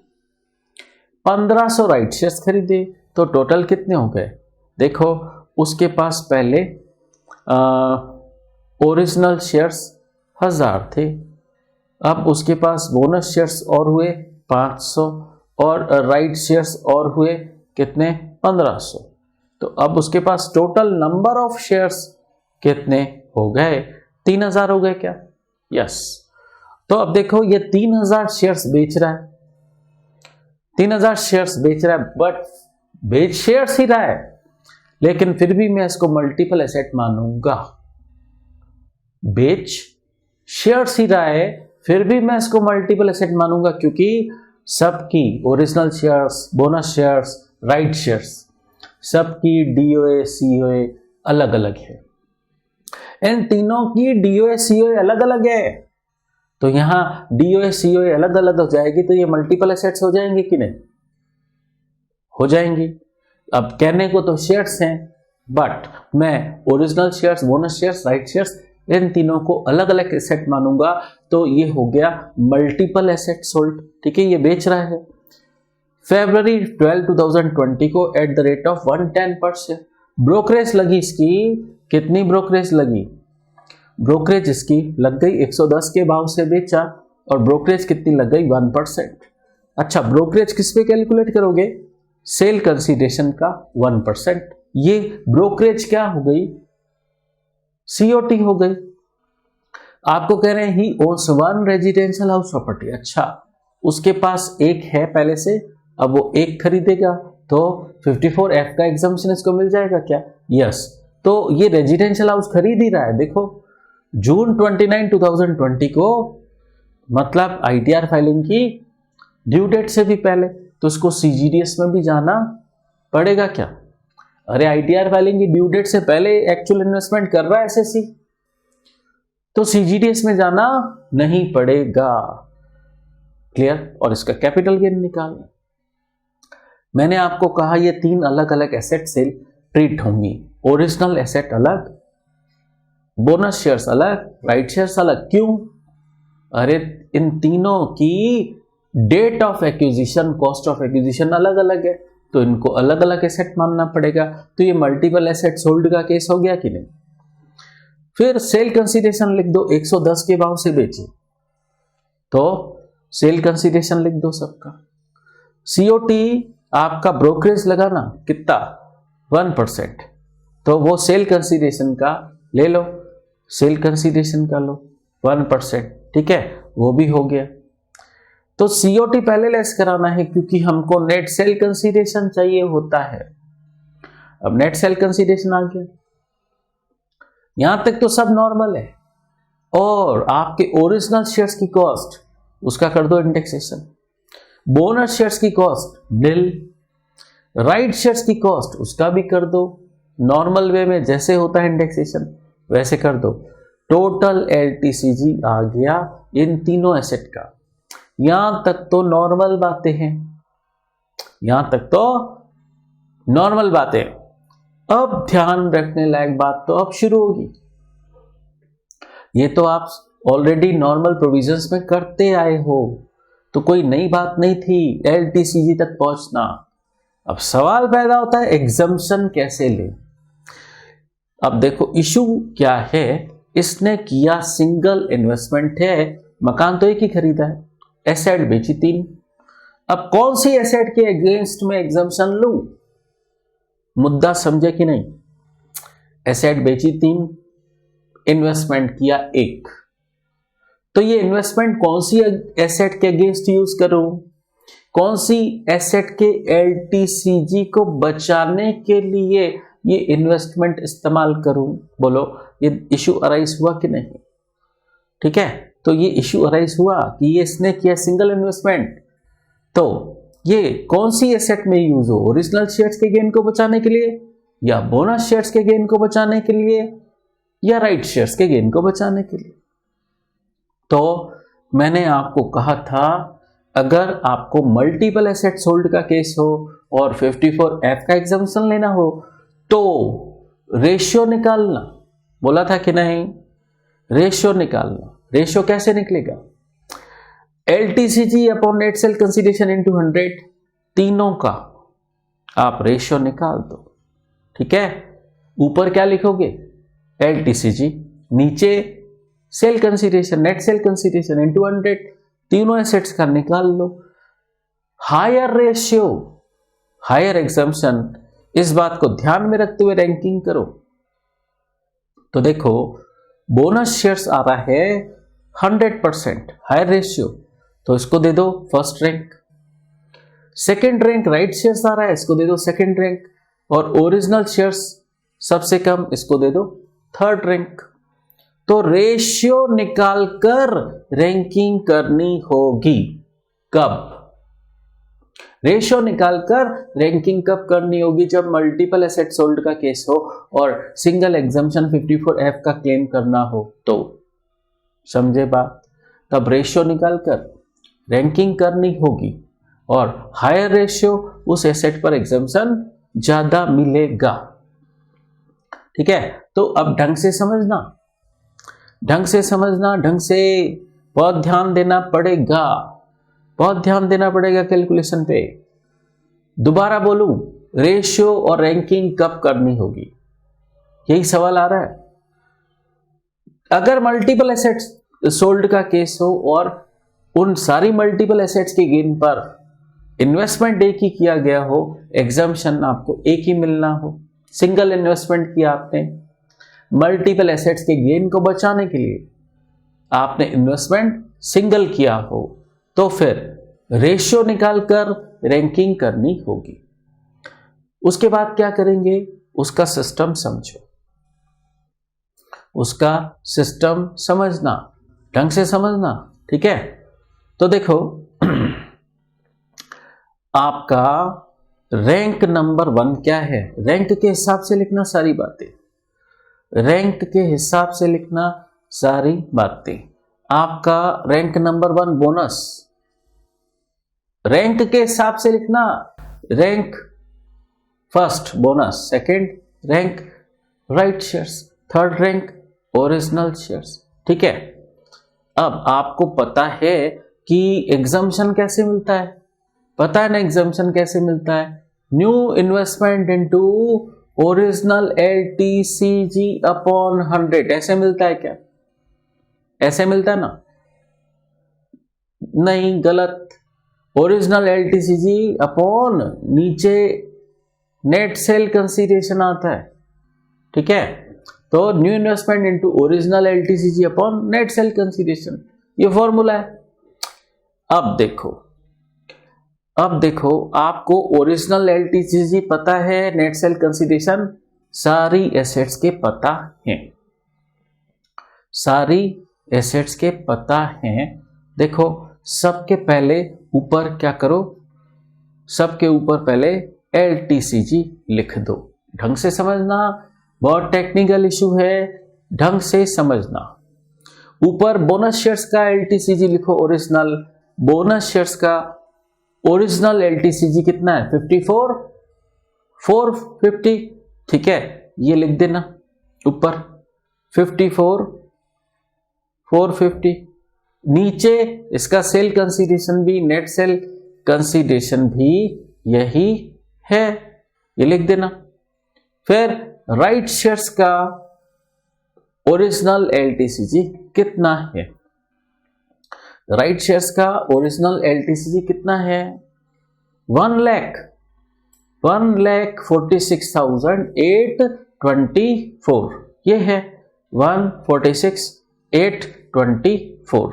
1500 राइट शेयर्स खरीदे, तो टोटल कितने हो गए? देखो उसके पास पहले ओरिजिनल शेयर्स 1000 थे, अब उसके पास बोनस शेयर्स और हुए 500 और राइट शेयर्स और हुए कितने? 1500। तो अब उसके पास टोटल नंबर ऑफ शेयर्स कितने हो गए? 3000 हो गए क्या? यस। तो अब देखो ये 3000 शेयर्स बेच रहा है, 3000 शेयर्स बेच रहा है, बट बेच शेयर्स ही रहा है, लेकिन फिर भी मैं इसको मल्टीपल एसेट मानूंगा। बेच शेयर्स ही रहा है, फिर भी मैं इसको मल्टीपल एसेट मानूंगा, क्योंकि सबकी original shares, bonus shares, right shares, सबकी DOA COA अलग अलग है। इन तीनों की DOA COA अलग अलग है, तो यहां DOA COA अलग अलग हो जाएगी, तो ये मल्टीपल एसेट्स हो जाएंगे कि नहीं? हो जाएंगी। अब कहने को तो शेयर्स हैं, बट मैं original shares, bonus shares, right shares in तीनों को अलग अलग एसेट मानूंगा, तो ये हो गया मल्टीपल एसेट सोल्ड। ठीक है। ये बेच रहा है। February 12, 2020 को एट द रेट ऑफ 110 पर शेयर ब्रोकरेज लगी इसकी। कितनी ब्रोकरेज लगी? ब्रोकरेज इसकी लग गई 110 के भाव से बेचा, और ब्रोकरेज कितनी लग गई? 1%। अच्छा, ब्रोकरेज किस पे कैलकुलेट करोगे? सेल कंसीडरेशन का 1%। ये ब्रोकरेज क्या हो गई? सीओटी हो गई। आपको कह रहे हैं he owns one residential house property, अच्छा उसके पास एक है पहले से, अब वो एक खरीदेगा तो 54F का एग्जम्पशन इसको मिल जाएगा क्या? यस। तो ये रेजिडेंशियल हाउस खरीद ही रहा है, देखो जून 29, 2020 को, मतलब आईटीआर फाइलिंग की ड्यू डेट से भी पहले, तो उसको सीजीडीएस में भी जाना पड़ेगा क्या? अरे आईटीआर फाइलिंग की ड्यू डेट से पहले एक्चुअल इन्वेस्टमेंट कर रहा है एसएससी, तो सीजीडीएस में जाना नहीं पड़ेगा। क्लियर? और इसका कैपिटल गेन निकालना। मैंने आपको कहा ये 3 अलग अलग एसेट से ट्रीट होंगी। ओरिजिनल एसेट अलग, बोनस शेयर्स अलग, राइट शेयर्स अलग। क्यों? अरे इन तीनों की date of acquisition, cost of acquisition अलग अलग है, तो इनको अलग अलग एसेट मानना पड़ेगा। तो ये मल्टीपल एसेट सोल्ड का केस हो गया कि नहीं? फिर सेल कंसीडरेशन लिख दो, 110 के भाव से बेचे तो सेल कंसीडरेशन लिख दो सबका। सीओटी आपका ब्रोकरेज लगा ना, कितना? 1%, तो वो सेल कंसीडरेशन का ले लो, सेल कंसीडरेशन का लो 1%, ठीक है, वो भी हो गया। तो सीओटी पहले लेस कराना है क्योंकि हमको नेट सेल कंसीडरेशन चाहिए होता है। अब नेट सेल कंसीडरेशन आ गया, यहां तक तो सब नॉर्मल है। और आपके ओरिजिनल शेयर्स की कॉस्ट, उसका कर दो इंडेक्सेशन। बोनस शेयर्स की कॉस्ट निल, राइट शेयर्स की कॉस्ट उसका भी कर दो नॉर्मल वे में, जैसे होता है इंडेक्सेशन वैसे कर दो। टोटल एलटीसीजी आ गया इन तीनों एसेट का। यहां तक तो नॉर्मल बातें हैं, यहां तक तो नॉर्मल बातें। अब ध्यान रखने लायक बात तो अब शुरू होगी। ये तो आप ऑलरेडी नॉर्मल प्रोविजंस में करते आए हो, तो कोई नई बात नहीं थी एलटीसीजी तक पहुंचना। अब सवाल पैदा होता है एग्जम्पशन कैसे ले। अब देखो इशू क्या है, इसने किया सिंगल इन्वेस्टमेंट है, मकान तो एक ही खरीदा है, एसेट बेची 3। अब कौन सी एसेट के अगेंस्ट में एग्जम्पशन लूं? मुद्दा समझे कि नहीं? एसेट बेची 3, इन्वेस्टमेंट किया 1, तो ये इन्वेस्टमेंट कौन सी एसेट के अगेंस्ट यूज करूं? कौन सी एसेट के एलटीसीजी को बचाने के लिए ये इन्वेस्टमेंट इस्तेमाल करूं? बोलो ये इशू अराइज हुआ कि नहीं? ठीक है, तो ये इशू अराइज हुआ कि ये इसने किया सिंगल इन्वेस्टमेंट, तो ये कौन सी एसेट में यूज हो? ओरिजिनल शेयर्स के गेन को बचाने के लिए, या बोनस शेयर्स के गेन को बचाने के लिए, या राइट शेयर्स के गेन को बचाने के लिए? तो मैंने आपको कहा था अगर आपको मल्टीपल एसेट सोल्ड का केस हो और 54F का एग्जम्पशन लेना हो तो रेशियो निकालना, बोला था कि नहीं? रेशियो निकालना। रेशियो कैसे निकलेगा? LTCG upon net sale consideration into 100, तीनों का आप रेशियो निकाल दो, ठीक है। ऊपर क्या लिखोगे? एलटीसीजी, नीचे sale consideration, net sale consideration into 100, तीनों एसेट्स का निकाल लो। हायर रेशियो, हायर एग्जम्पशन, इस बात को ध्यान में रखते हुए रैंकिंग करो। तो देखो बोनस शेयर्स आ रहा है 100%, हायर रेशियो, तो इसको दे दो first rank. Second rank right shares आ रहा है, इसको दे दो सेकंड रैंक। और ओरिजिनल शेयर्स सबसे कम, इसको दे दो थर्ड रैंक। तो रेशियो निकालकर रैंकिंग करनी होगी। कब? रेशियो निकालकर रैंकिंग कब करनी होगी? जब मल्टीपल एसेट सोल्ड का केस हो और सिंगल एग्जम्पशन 54F का क्लेम करना हो, तो समझे बात? तब रेशियो निकालकर रैंकिंग करनी होगी और हायर रेशियो उस एसेट पर एग्जम्पशन ज्यादा मिलेगा, ठीक है। तो अब ढंग से समझना, ढंग से समझना, ढंग से बहुत ध्यान देना पड़ेगा, बहुत ध्यान देना पड़ेगा कैलकुलेशन पे। दोबारा बोलूं, रेशियो और रैंकिंग कब करनी होगी, यही सवाल आ रहा है। अगर मल्टीपल एसेट्स सोल्ड का केस हो और उन सारी मल्टीपल एसेट्स के गेन पर इन्वेस्टमेंट एक ही किया गया हो, एग्जम्पशन आपको एक ही मिलना हो, सिंगल इन्वेस्टमेंट किया आपने, मल्टीपल एसेट्स के गेन को बचाने के लिए आपने इन्वेस्टमेंट सिंगल किया हो तो फिर रेशियो निकालकर रैंकिंग करनी होगी। उसके बाद क्या करेंगे, उसका सिस्टम समझो, उसका सिस्टम समझना, ढंग से समझना, ठीक है। तो देखो आपका रैंक नंबर 1 क्या है, रैंक के हिसाब से लिखना सारी बातें, रैंक के हिसाब से लिखना सारी बातें। आपका रैंक नंबर 1 बोनस, रैंक के हिसाब से लिखना, rank first bonus, second rank right shares, third rank original shares, ठीक है। अब आपको पता है कि एग्जम्पशन कैसे मिलता है, पता है ना एग्जम्पशन कैसे मिलता है, new investment into original LTCG upon 100, ऐसे मिलता है क्या, ऐसे मिलता है ना, नहीं गलत, ओरिजिनल LTCG अपॉन नीचे नेट सेल कंसीडरेशन आता है, ठीक है। तो new investment into original LTCG upon net sale consideration, ये फॉर्मूला है। अब देखो आपको ओरिजिनल LTCG पता है, नेट सेल कंसीडरेशन सारी एसेट्स के पता हैं, सारी एसेट्स के पता हैं। देखो सबके पहले ऊपर क्या करो, सबके ऊपर पहले LTCG लिख दो, ढंग से समझना, बहुत टेक्निकल इशू है, ढंग से समझना। ऊपर बोनस शेयर्स का LTCG लिखो ओरिजिनल, बोनस शेयर्स का ओरिजिनल LTCG कितना है 54 450, ठीक है, ये लिख देना ऊपर 54 450, नीचे इसका सेल कंसीडरेशन भी, नेट सेल कंसीडरेशन भी यही है, ये लिख देना। फिर राइट शेयर्स का ओरिजिनल LTCG कितना है, राइट शेयर्स का ओरिजिनल LTCG कितना है 1,46,824, ये है 146,824,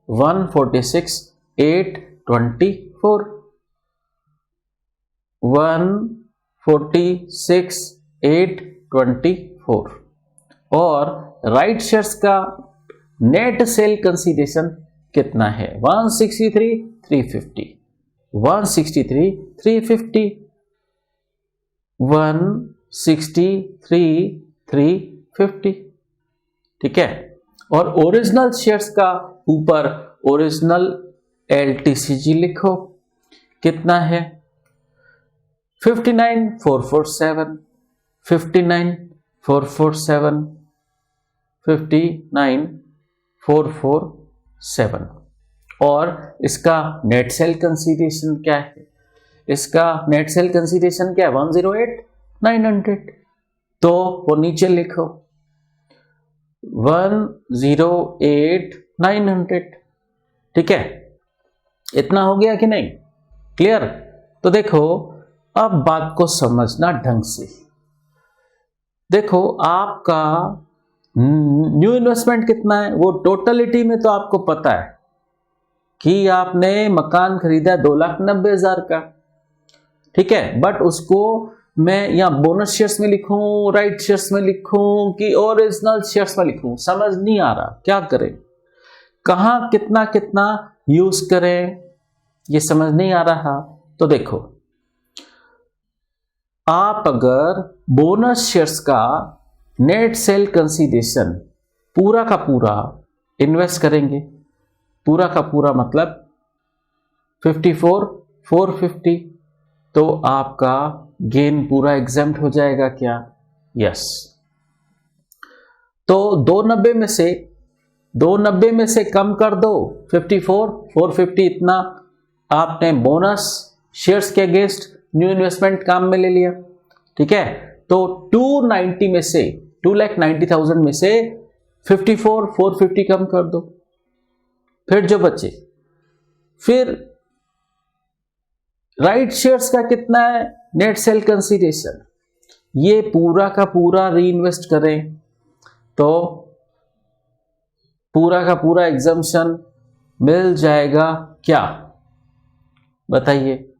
146,824, 146,824। और राइट शेयर्स का नेट सेल कंसीडरेशन कितना है 163,350, 163,350, 163,350, ठीक है। और ओरिजिनल शेयर्स का ऊपर ओरिजिनल LTCG लिखो, कितना है 59,447, 59,447, 59,447। और इसका नेट सेल कंसीडरेशन क्या है, इसका नेट सेल कंसीडरेशन क्या है 108,900, तो वो नीचे लिखो 108,900, ठीक है। इतना हो गया कि नहीं, क्लियर। तो देखो अब बात को समझना ढंग से, देखो आपका न्यू इन्वेस्टमेंट कितना है, वो टोटलिटी में तो आपको पता है कि आपने मकान खरीदा 2,90,000 का, ठीक है। बट उसको मैं यहां बोनस शेयर्स में लिखूं, राइट शेयर्स में लिखूं कि ओरिजिनल शेयर्स में लिखूं, समझ नहीं आ रहा, क्या करें, कहां कितना कितना यूज करें, ये समझ नहीं आ रहा। तो देखो आप अगर बोनस शेयर्स का नेट सेल कंसीडरेशन पूरा का पूरा इन्वेस्ट करेंगे, पूरा का पूरा मतलब 54,450, तो आपका गेन पूरा एग्जेम्प्ट हो जाएगा क्या, यस। तो 290 में से कम कर दो 54,450, इतना आपने बोनस शेयर्स के अगेंस्ट न्यू इन्वेस्टमेंट काम में ले लिया, ठीक है। तो 290 में से 2,90,000 में से 54,450 कम कर दो, फिर जो बचे, फिर राइट शेयर्स का कितना है नेट सेल कंसीडरेशन, ये पूरा का पूरा री इन्वेस्ट करें, तो पूरा का पूरा एग्जम्पशन मिल जाएगा क्या? बताइए,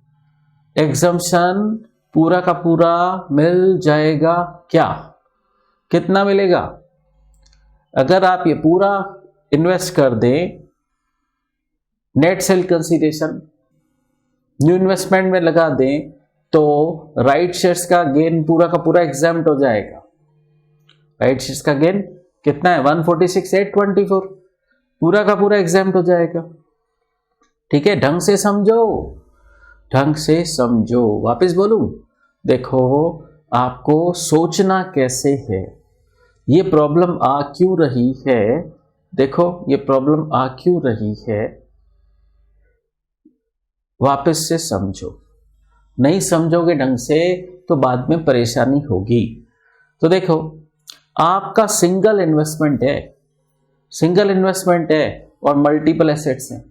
एग्जम्पशन पूरा का पूरा मिल जाएगा क्या? कितना मिलेगा? अगर आप ये पूरा इन्वेस्ट कर दें, net sale consideration new investment में लगा दें, तो राइट शेयर्स का गेन पूरा का पूरा एग्जाम्प्ट हो जाएगा। राइट शेयर्स का गेन कितना है? 146,824, पूरा का पूरा एग्जाम्प्ट हो जाएगा। ठीक है, ढंग से समझो, ढंग से समझो। वापस बोलूं, देखो आपको सोचना कैसे है, ये प्रॉब्लम आ क्यों रही है, देखो ये प्रॉब्लम आ क्यों रही है, वापस से समझो। नहीं समझोगे ढंग से तो बाद में परेशानी होगी। तो देखो, आपका सिंगल इन्वेस्टमेंट है, सिंगल इन्वेस्टमेंट है और मल्टीपल एसेट्स हैं।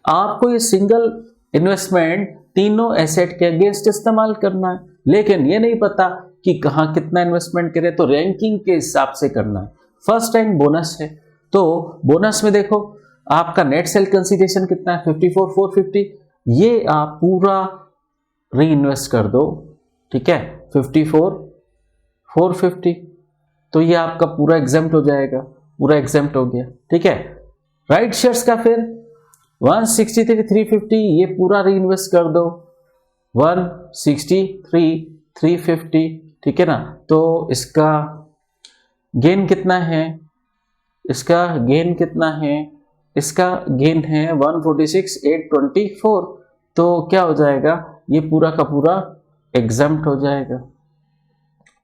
आपको ये सिंगल इन्वेस्टमेंट तीनों एसेट के अगेंस्ट इस्तेमाल करना है, लेकिन ये नहीं पता कि कहां कितना इन्वेस्टमेंट करें, तो रैंकिंग के हिसाब से करना है। फर्स्ट रैंक बोनस है, तो बोनस में देखो आपका नेट सेल कंसीडरेशन कितना है? 54,450। ये आप पूरा री इन्वेस्ट कर दो। ठीक है, 54,450, तो ये आपका पूरा एग्जाम्प्ट हो जाएगा, पूरा एग्जाम्प्ट हो गया। ठीक है, राइट शेयर्स का फिर 163,350, ये पूरा री इन्वेस्ट कर दो, 163,350। ठीक है ना, तो इसका गेन कितना है? इसका गेन कितना है? इसका गेन है 146,824, तो क्या हो जाएगा? ये पूरा का पूरा एग्जाम्प्ट हो जाएगा।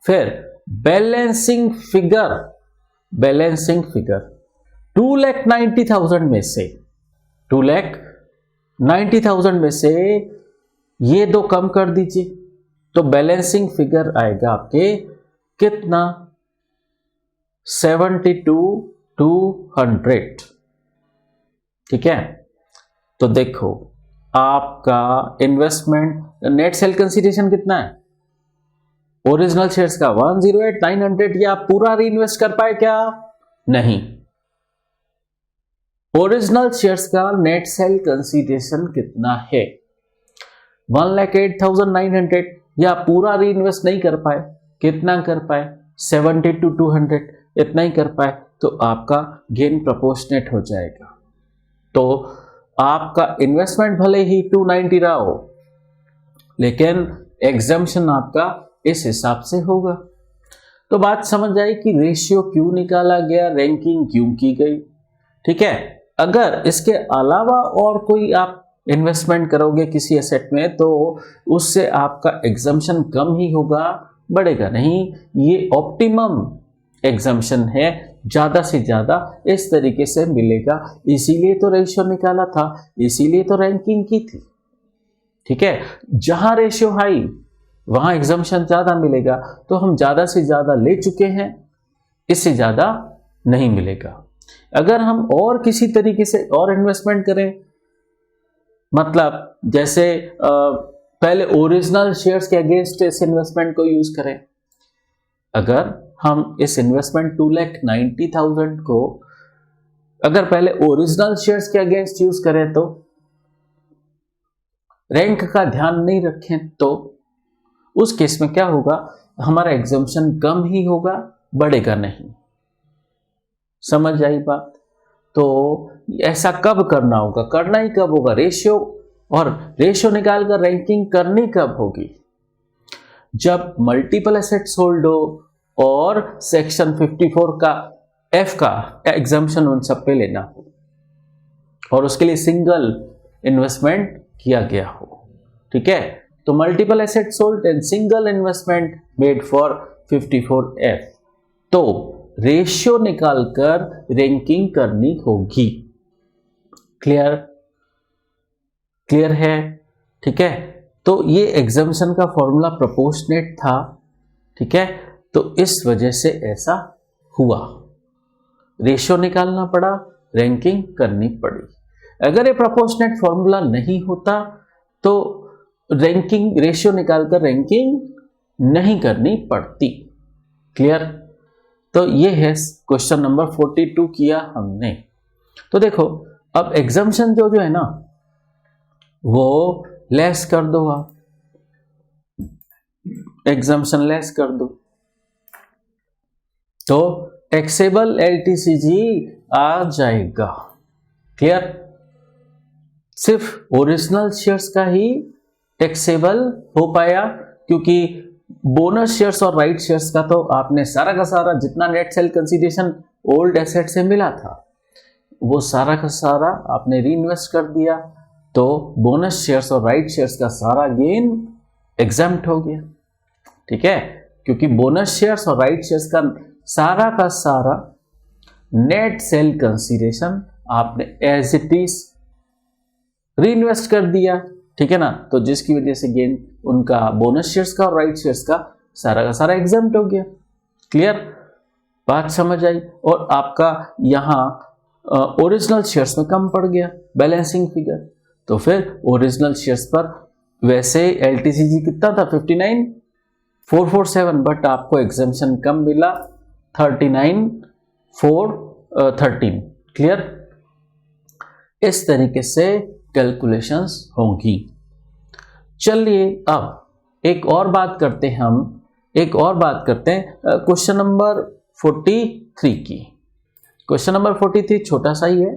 फिर बैलेंसिंग फिगर, बैलेंसिंग फिगर 2,90,000 में से, 2,90,000 में से ये दो कम कर दीजिए, तो बैलेंसिंग फिगर आएगा आपके कितना? 72,200। ठीक है, तो देखो आपका इन्वेस्टमेंट नेट सेल कंसीडरेशन कितना है? ओरिजिनल शेयर्स का 108,900, या आप पूरा री इन्वेस्ट कर पाए क्या? नहीं। ओरिजिनल शेयर्स का नेट सेल कंसीडरेशन कितना है? 1,08,900, या पूरा री इन्वेस्ट नहीं कर पाए, कितना कर पाए? 72,200, इतना ही कर पाए, तो आपका गेन प्रोपोर्शनेट हो जाएगा। तो आपका इन्वेस्टमेंट भले ही 290 रहा हो, लेकिन एग्जम्पशन आपका इस हिसाब से होगा। तो बात समझ आई कि रेशियो क्यों निकाला गया, रैंकिंग क्यों की गई। ठीक है, अगर इसके अलावा और कोई आप इन्वेस्टमेंट करोगे किसी एसेट में, तो उससे आपका एग्जम्पशन कम ही होगा, बढ़ेगा नहीं। ये ऑप्टिमम एग्जम्पशन है, ज्यादा से ज्यादा इस तरीके से मिलेगा, इसीलिए तो रेशियो निकाला था, इसीलिए तो रैंकिंग की थी। ठीक है, जहां रेशियो हाई वहां एग्जम्पशन ज्यादा मिलेगा, तो हम ज्यादा से ज्यादा ले चुके हैं, इससे ज्यादा नहीं मिलेगा। अगर हम और किसी तरीके से और इन्वेस्टमेंट करें, मतलब जैसे पहले ओरिजिनल शेयर्स के अगेंस्ट इस इन्वेस्टमेंट को यूज करें, अगर हम इस इन्वेस्टमेंट 2,90,000 को अगर पहले ओरिजिनल शेयर्स के अगेंस्ट यूज करें, तो रैंक का ध्यान नहीं रखें, तो उस केस में क्या होगा? हमारा एग्जम्पशन कम ही होगा, बढ़ेगा नहीं। समझ आई बात? तो ऐसा कब करना होगा? करना ही कब होगा? रेशियो, और रेशियो निकालकर रैंकिंग करनी कब होगी? जब मल्टीपल एसेट्स होल्ड हो और सेक्शन 54 का एफ का एग्जम्पशन उन सब पे लेना हो, और उसके लिए सिंगल इन्वेस्टमेंट किया गया हो। ठीक है, तो multiple asset sold and single investment made for 54F, तो रेशियो निकालकर रैंकिंग करनी होगी। क्लियर? क्लियर है? ठीक है, तो ये एग्जम्पशन का फॉर्मूला प्रोपोर्शनेट था। ठीक है, तो इस वजह से ऐसा हुआ, रेशियो निकालना पड़ा, रैंकिंग करनी पड़ी। अगर ये प्रोपोर्शनेट फॉर्मूला नहीं होता तो रैंकिंग, रेशियो निकालकर रैंकिंग नहीं करनी पड़ती। क्लियर? तो ये है क्वेश्चन नंबर 42 किया हमने। तो देखो अब एग्जम्पशन जो जो है ना वो लेस कर दो, आप एग्जम्पशन लेस कर दो तो टैक्सेबल एलटीसीजी आ जाएगा। क्लियर? सिर्फ ओरिजिनल शेयर्स का ही टैक्सेबल हो पाया, क्योंकि बोनस शेयर्स और राइट शेयर्स का तो आपने सारा का सारा जितना net sale consideration old asset से मिला था वो सारा का सारा आपने री इन्वेस्ट कर दिया, तो बोनस शेयर्स और राइट शेयर्स का सारा गेन एग्जम्प्ट हो गया। ठीक है, क्योंकि बोनस शेयर्स और राइट शेयर्स का सारा नेट सेल कंसीडरेशन आपने as it is reinvest कर दिया। ठीक है ना, तो जिसकी वजह से गेन उनका बोनस शेयर्स का और राइट शेयर्स का सारा एग्जम्प्ट हो गया। क्लियर? बात समझ आई? और आपका यहाँ ओरिजिनल शेयर्स में कम पड़ गया बैलेंसिंग फिगर, तो फिर ओरिजिनल शेयर्स पर वैसे एलटीसीजी कितना था 59,447, बट आपको एग्जम्पशन कम मिला 39,413। क्लियर? इस तरीके से कैलकुलेशंस होंगी। चलिए अब एक और बात करते हैं, हम एक और बात करते हैं क्वेश्चन नंबर 43 की। क्वेश्चन नंबर 43 छोटा सा ही है,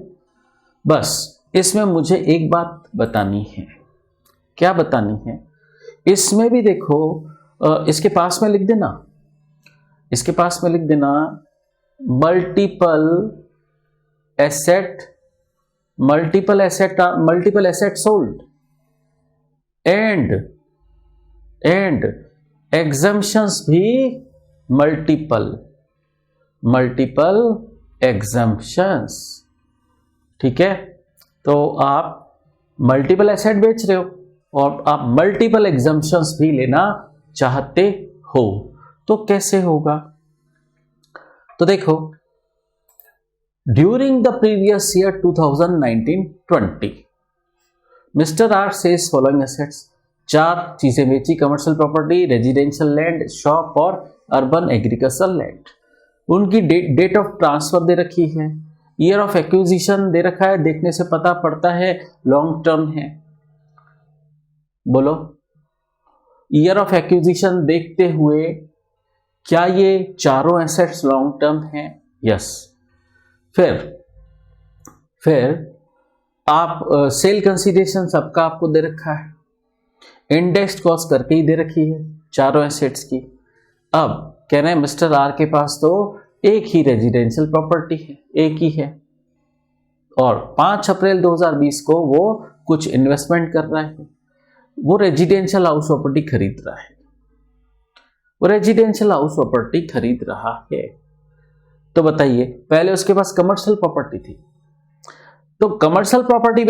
बस इसमें मुझे एक बात बतानी है। क्या बतानी है? इसमें भी देखो इसके पास में लिख देना, इसके पास में लिख देना multiple asset sold and exemptions भी मल्टीपल एग्जम्पशंस। ठीक है, तो आप मल्टीपल एसेट बेच रहे हो और आप मल्टीपल एग्जम्पशंस भी लेना चाहते हो, तो कैसे होगा? तो देखो during the previous year 2019-20 mister R सेज फॉलोइंग एसेट्स, 4 चीजें बेची, commercial property, residential land, shop और अर्बन एग्रीकल्चर लैंड। उनकी डेट ऑफ ट्रांसफर दे रखी है, ईयर ऑफ एक्विजिशन दे रखा है, देखने से पता पड़ता है लॉन्ग टर्म है। बोलो, ईयर ऑफ एक्विजिशन देखते हुए क्या ये चारों एसेट्स लॉन्ग टर्म हैं? यस। फिर आप सेल कंसीडरेशन सबका आपको दे रखा है, इंडेक्स्ड कॉस्ट करके ही दे रखी है चारों एसेट्स की। अब कह रहे हैं मिस्टर आर के पास तो एक ही रेजिडेंशियल प्रॉपर्टी है, एक ही है, और 5 अप्रैल 2020 को वो कुछ इन्वेस्टमेंट कर रहा है, वो रेजिडेंशियल हाउस प्रॉपर्टी खरीद रहा है, वो रेजिडेंशियल हाउस प्रॉपर्टी खरीद रहा है। तो बताइए, पहले उसके पास कमर्शियल प्रॉपर्टी थी, तो कमर्शियल प्रॉपर्टी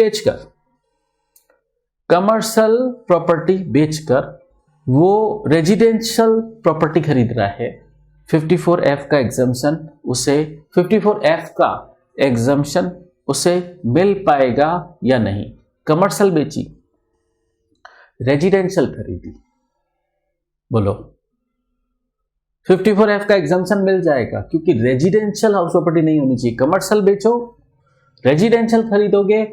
बेचकर वो रेजिडेंशियल प्रॉपर्टी खरीद रहा है। 54F का एग्जम्पशन उसे 54F का एग्जम्पशन उसे मिल पाएगा या नहीं? कमर्शियल बेची, रेजिडेंशियल खरीदी, बोलो 54F का एग्जम्पशन मिल जाएगा, क्योंकि रेजिडेंशियल हाउस प्रॉपर्टी नहीं होनी चाहिए। कमर्शियल बेचो, रेजिडेंशियल खरीदोगे,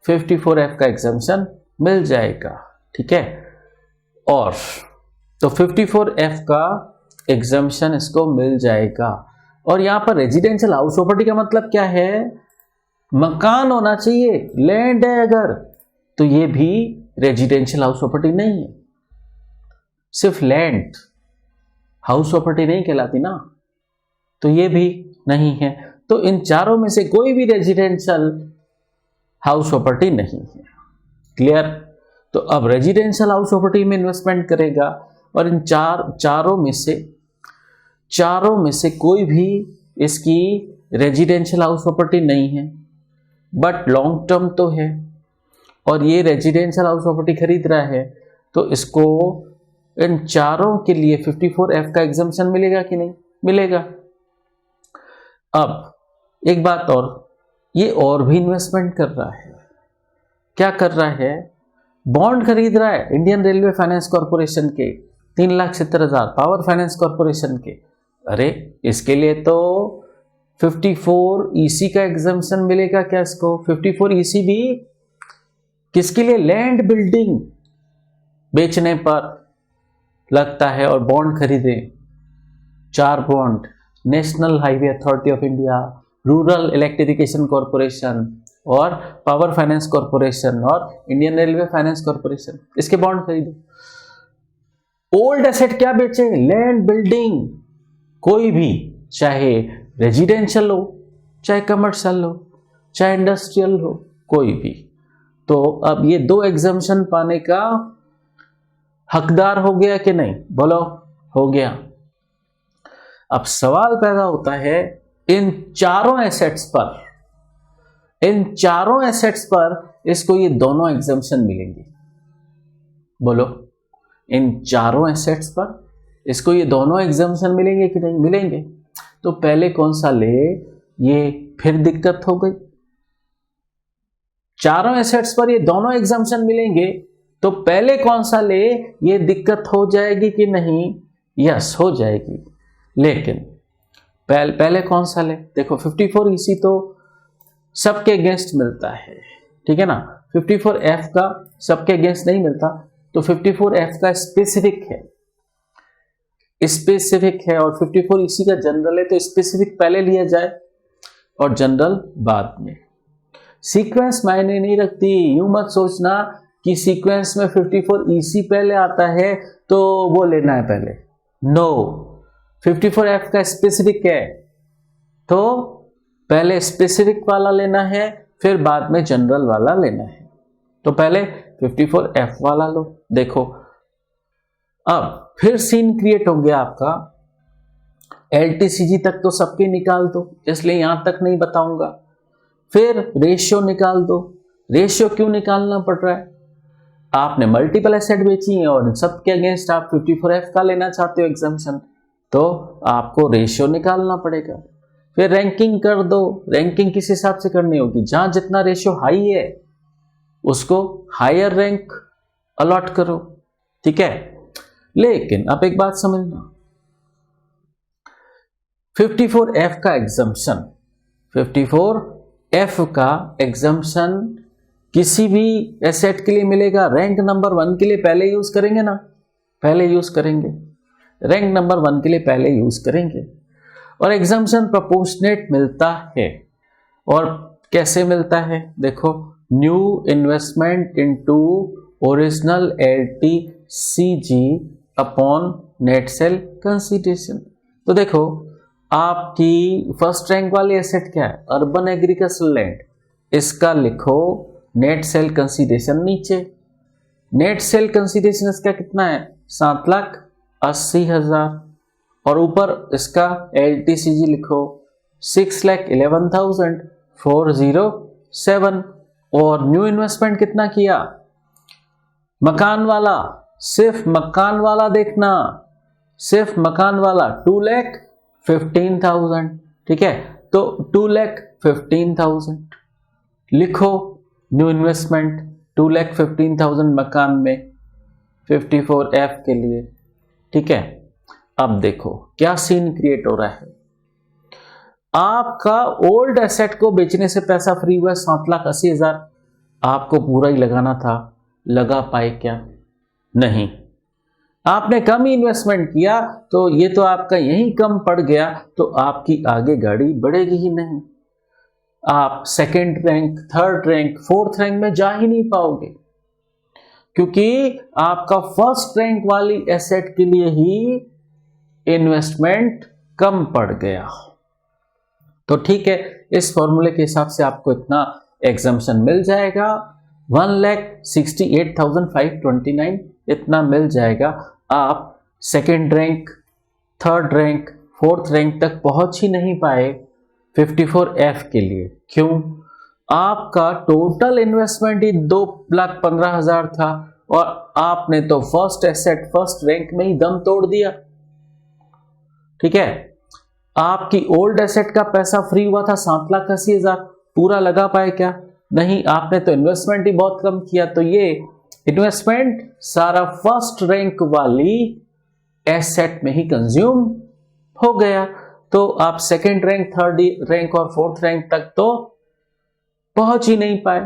54F का एग्जम्पशन मिल जाएगा। ठीक है, और तो 54F का एग्जम्पशन इसको मिल जाएगा। और यहां पर रेजिडेंशियल हाउस प्रॉपर्टी का मतलब क्या है? मकान होना चाहिए, लैंड है अगर, तो ये भी रेजिडेंशियल हाउस प्रॉपर्टी नहीं है। सिर्फ लैंड हाउस प्रॉपर्टी नहीं कहलाती ना, तो ये भी नहीं है। तो इन चारों में से कोई भी रेजिडेंशियल हाउस प्रॉपर्टी नहीं है। क्लियर? तो अब रेजिडेंशियल हाउस प्रॉपर्टी में इन्वेस्टमेंट करेगा, और इन चारों में से कोई भी इसकी रेजिडेंशियल हाउस प्रॉपर्टी नहीं है, बट लॉन्ग टर्म तो है, और ये रेजिडेंशियल हाउस प्रॉपर्टी खरीद रहा है, तो इसको इन चारों के लिए 54F का एग्जम्पशन मिलेगा कि नहीं? मिलेगा। अब एक बात और, ये और भी इन्वेस्टमेंट कर रहा है। क्या कर रहा है? बॉन्ड खरीद रहा है इंडियन रेलवे फाइनेंस कॉर्पोरेशन के 3,70,000, पावर फाइनेंस कॉर्पोरेशन के अरे इसके लिए तो 54 EC का एग्जम्पशन मिलेगा क्या इसको? 54 EC भी किसके लिए? लैंड बिल्डिंग बेचने पर लगता है और बॉन्ड खरीदे, 4 bond, national highway authority of India, rural electrification corporation और पावर फाइनेंस कॉरपोरेशन और इंडियन रेलवे फाइनेंस कॉरपोरेशन, इसके बॉन्ड खरीदे। ओल्ड एसेट क्या बेचे? लैंड बिल्डिंग, कोई भी, चाहे रेजिडेंशियल हो, चाहे कमर्शियल हो, चाहे इंडस्ट्रियल हो, कोई भी। तो अब ये 2 एग्जम्पशन पाने का हकदार हो गया कि नहीं? बोलो, हो गया। अब सवाल पैदा होता है इन चारों एसेट्स पर इसको ये दोनों एग्जम्पशन मिलेंगे। बोलो, इन चारों एसेट्स पर इसको ये दोनों एग्जम्पशन मिलेंगे कि नहीं? मिलेंगे। तो पहले कौन सा ले, ये फिर दिक्कत हो गई। चारों एसेट्स पर ये दोनों एग्जम्पशन मिलेंगे तो पहले कौन सा ले, ये दिक्कत हो जाएगी कि नहीं? यस, हो जाएगी। लेकिन पहले कौन सा ले? देखो 54 EC तो सबके अगेंस्ट मिलता है, ठीक है ना। 54F का सबके अगेंस्ट नहीं मिलता, तो 54F का स्पेसिफिक है और 54 EC का जनरल है, तो स्पेसिफिक पहले लिया जाए और जनरल बाद में। सीक्वेंस मायने नहीं रखती, यूं मत सोचना कि सीक्वेंस में 54 EC पहले आता है तो वो लेना है पहले। नो, 54F का स्पेसिफिक है तो पहले स्पेसिफिक वाला लेना है, फिर बाद में जनरल वाला लेना है। तो पहले 54F वाला लो। देखो अब फिर सीन क्रिएट हो गया आपका। LTCG तक तो सबके निकाल दो, इसलिए यहां तक नहीं बताऊंगा। फिर रेशियो निकाल दो। रेशियो क्यों निकालना पड़ रहा है? आपने मल्टीपल एसेट बेची है और सबके अगेंस्ट आप 54F का लेना चाहते हो एग्जम्पशन, तो आपको रेशियो निकालना पड़ेगा। फिर रैंकिंग कर दो। रैंकिंग किस हिसाब से करनी होगी? जहां जितना रेशियो हाई है उसको हायर रैंक अलॉट करो, ठीक है। लेकिन अब एक बात समझना, 54F का एग्जम्पशन, 54F का एग्जम्पशन किसी भी एसेट के लिए मिलेगा। रैंक नंबर 1 के लिए पहले यूज करेंगे ना, पहले यूज करेंगे, रैंक नंबर 1 के लिए पहले यूज करेंगे। और एग्जम्पशन प्रोपोर्शनेट मिलता है। और कैसे मिलता है? देखो, new investment into original LTCG upon net sale consideration. तो देखो, आपकी फर्स्ट रैंक वाली एसेट क्या है? Urban agriculture land. इसका लिखो नेट सेल कंसीडरेशन नीचे। नेट सेल कंसीडरेशन इसका कितना है? 7,80,000। और ऊपर इसका LTCG लिखो 6,11,407। और न्यू इन्वेस्टमेंट कितना किया? मकान वाला, सिर्फ मकान वाला देखना, सिर्फ मकान वाला 2,15,000, ठीक है। तो 2,15,000 लिखो न्यू इन्वेस्टमेंट 2,15,000 मकान में 54F के लिए, ठीक है। अब देखो क्या सीन क्रिएट हो रहा है। आपका ओल्ड एसेट को बेचने से पैसा फ्री हुआ 7,80,000। आपको पूरा ही लगाना था, लगा पाए क्या? नहीं। आपने कम ही इन्वेस्टमेंट किया तो ये तो आपका यही कम पड़ गया, तो आपकी आगे गाड़ी बढ़ेगी ही नहीं। आप second rank, third rank, fourth rank में जा ही नहीं पाओगे, क्योंकि आपका फर्स्ट रैंक वाली एसेट के लिए ही इन्वेस्टमेंट कम पड़ गया। तो ठीक है, इस फॉर्मूले के हिसाब से आपको इतना एग्जम्पशन मिल जाएगा, 1,68,529 इतना मिल जाएगा। आप second rank, third rank, fourth rank तक पहुंच ही नहीं पाए 54F के लिए। क्यों? आपका टोटल इन्वेस्टमेंट ही 2,15,000 था और आपने तो फर्स्ट एसेट, फर्स्ट रैंक में ही दम तोड़ दिया, ठीक है। आपकी ओल्ड एसेट का पैसा फ्री हुआ था 7,80,000, पूरा लगा पाए क्या? नहीं, आपने तो इन्वेस्टमेंट ही बहुत कम किया। तो ये इन्वेस्टमेंट सारा फर्स्ट रैंक वाली एसेट में ही कंज्यूम हो गया। तो आप सेकंड रैंक, थर्ड रैंक और फोर्थ रैंक तक तो पहुंच ही नहीं पाए।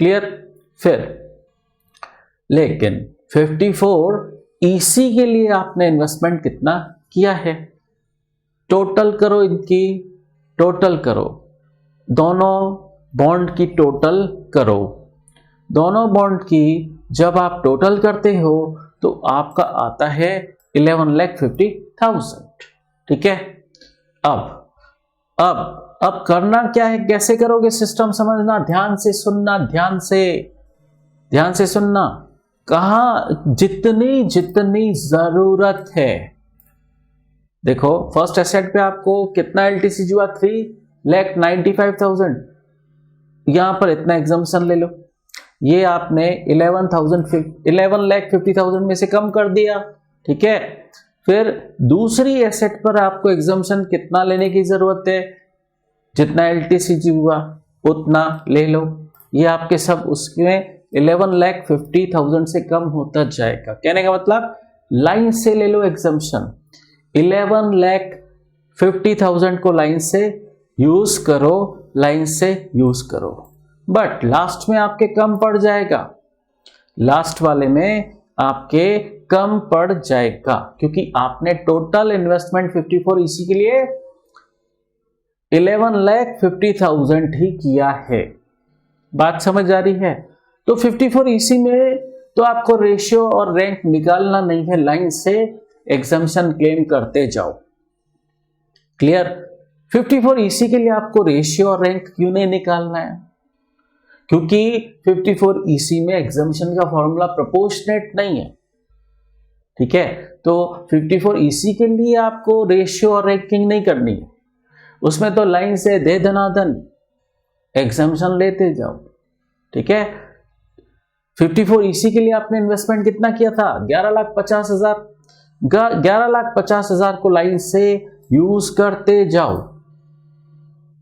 क्लियर। फिर लेकिन 54 ईसी के लिए आपने इन्वेस्टमेंट कितना किया है? टोटल करो, इनकी टोटल करो, दोनों बॉन्ड की टोटल करो। दोनों बॉन्ड की जब आप टोटल करते हो तो आपका आता है 11,50,000। ठीक है। अब करना क्या है, कैसे करोगे सिस्टम समझना, ध्यान से सुनना, ध्यान से सुनना। कहां जितनी जितनी जरूरत है, देखो फर्स्ट एसेट पे आपको कितना एलटीसी हुआ, 3,95,000। यहां पर इतना एग्जाम्पशन ले लो, ये आपने 11,50,000 में से कम कर दिया। ठीक है। फिर दूसरी एसेट पर आपको एग्जाम्पशन कितना लेने की जरूरत है, जितना एलटीसी हुआ उतना ले लो। ये आपके सब उसमें 11,50,000 से कम होता जाएगा। कहने का मतलब लाइन से ले लो एग्जाम्पशन, 11,50,000 को लाइन से यूज करो, लाइन से यूज करो। बट लास्ट में आपके कम पड़ जाएगा, लास्ट वाले में आपके कम पड़ जाएगा, क्योंकि आपने टोटल इन्वेस्टमेंट 54 ईसी के लिए 11,50,000 ही किया है। बात समझ आ रही है? तो 54 ईसी में तो आपको रेशियो और रैंक निकालना नहीं है, लाइन से एग्जम्पशन क्लेम करते जाओ। क्लियर। 54 ईसी के लिए आपको रेशियो और रैंक क्यों नहीं निकालना है? क्योंकि 54 ईसी में एग्जम्पशन का फॉर्मूला प्रोपोर्शनेट नहीं है। ठीक है। तो 54 ईसी के लिए आपको रेशियो और रैंकिंग नहीं करनी है, उसमें तो लाइन से दे धनाधन एग्जम्पशन लेते जाओ। ठीक है। 54 ईसी के लिए आपने इन्वेस्टमेंट कितना किया था? 11,50,000। 11,50,000 को लाइन से यूज करते जाओ।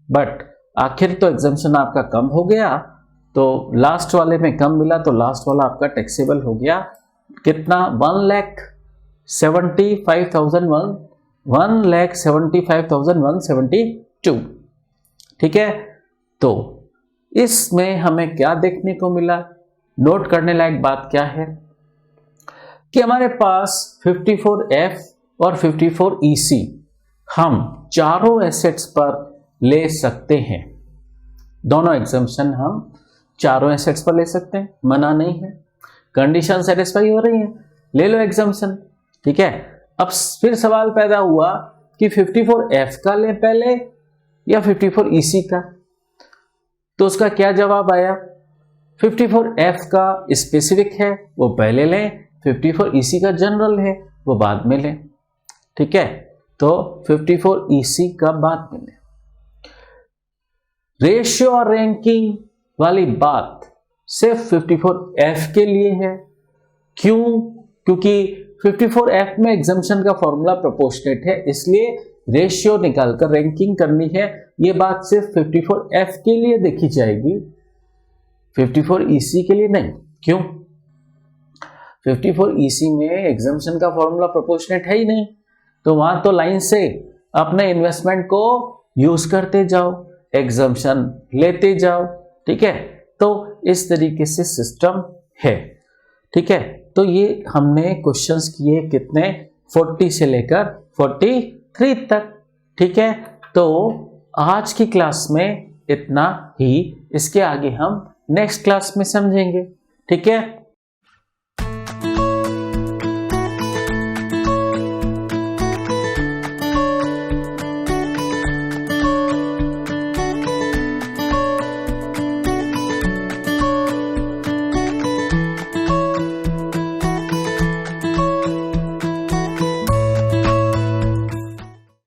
बट आखिर तो एग्जम्पशन आपका कम हो गया, तो लास्ट वाले में कम मिला, तो लास्ट वाला आपका टैक्सेबल हो गया कितना? 1,75,172। ठीक है। तो इसमें हमें क्या देखने को मिला? नोट करने लायक बात क्या है कि हमारे पास 54F और 54EC हम चारों एसेट्स पर ले सकते हैं। दोनों एग्जम्पशन हम चारों एसेट्स पर ले सकते हैं, मना नहीं है। कंडीशन सेटिस्फाई हो रही है, ले लो एग्जम्पशन। ठीक है। अब फिर सवाल पैदा हुआ कि 54F का ले पहले या 54EC का? तो उसका क्या जवाब आया? 54F का स्पेसिफिक है वो पहले लें, 54EC का जनरल है वो बाद में लें। ठीक है। तो 54EC का बाद में लें। रेशियो और रैंकिंग वाली बात सिर्फ 54F के लिए है। क्यों? क्योंकि 54F में एग्जम्पशन का फॉर्मूला प्रोपोर्शनेट है, इसलिए रेशियो निकालकर रैंकिंग करनी है। ये बात सिर्फ 54F के लिए देखी जाएगी, 54EC के लिए नहीं। क्यों? 54EC में एग्जम्पशन का फॉर्मूला प्रोपोर्शनेट है ही नहीं, तो वहां तो लाइन से अपने इन्वेस्टमेंट को यूज करते जाओ, एग्जम्पशन लेते जाओ। ठीक है। तो इस तरीके से सिस्टम है। ठीक है। तो ये हमने क्वेश्चंस किए कितने? 40 से लेकर 43 तक। ठीक है। तो आज की क्लास में इतना ही, इसके आगे हम नेक्स्ट क्लास में समझेंगे। ठीक है।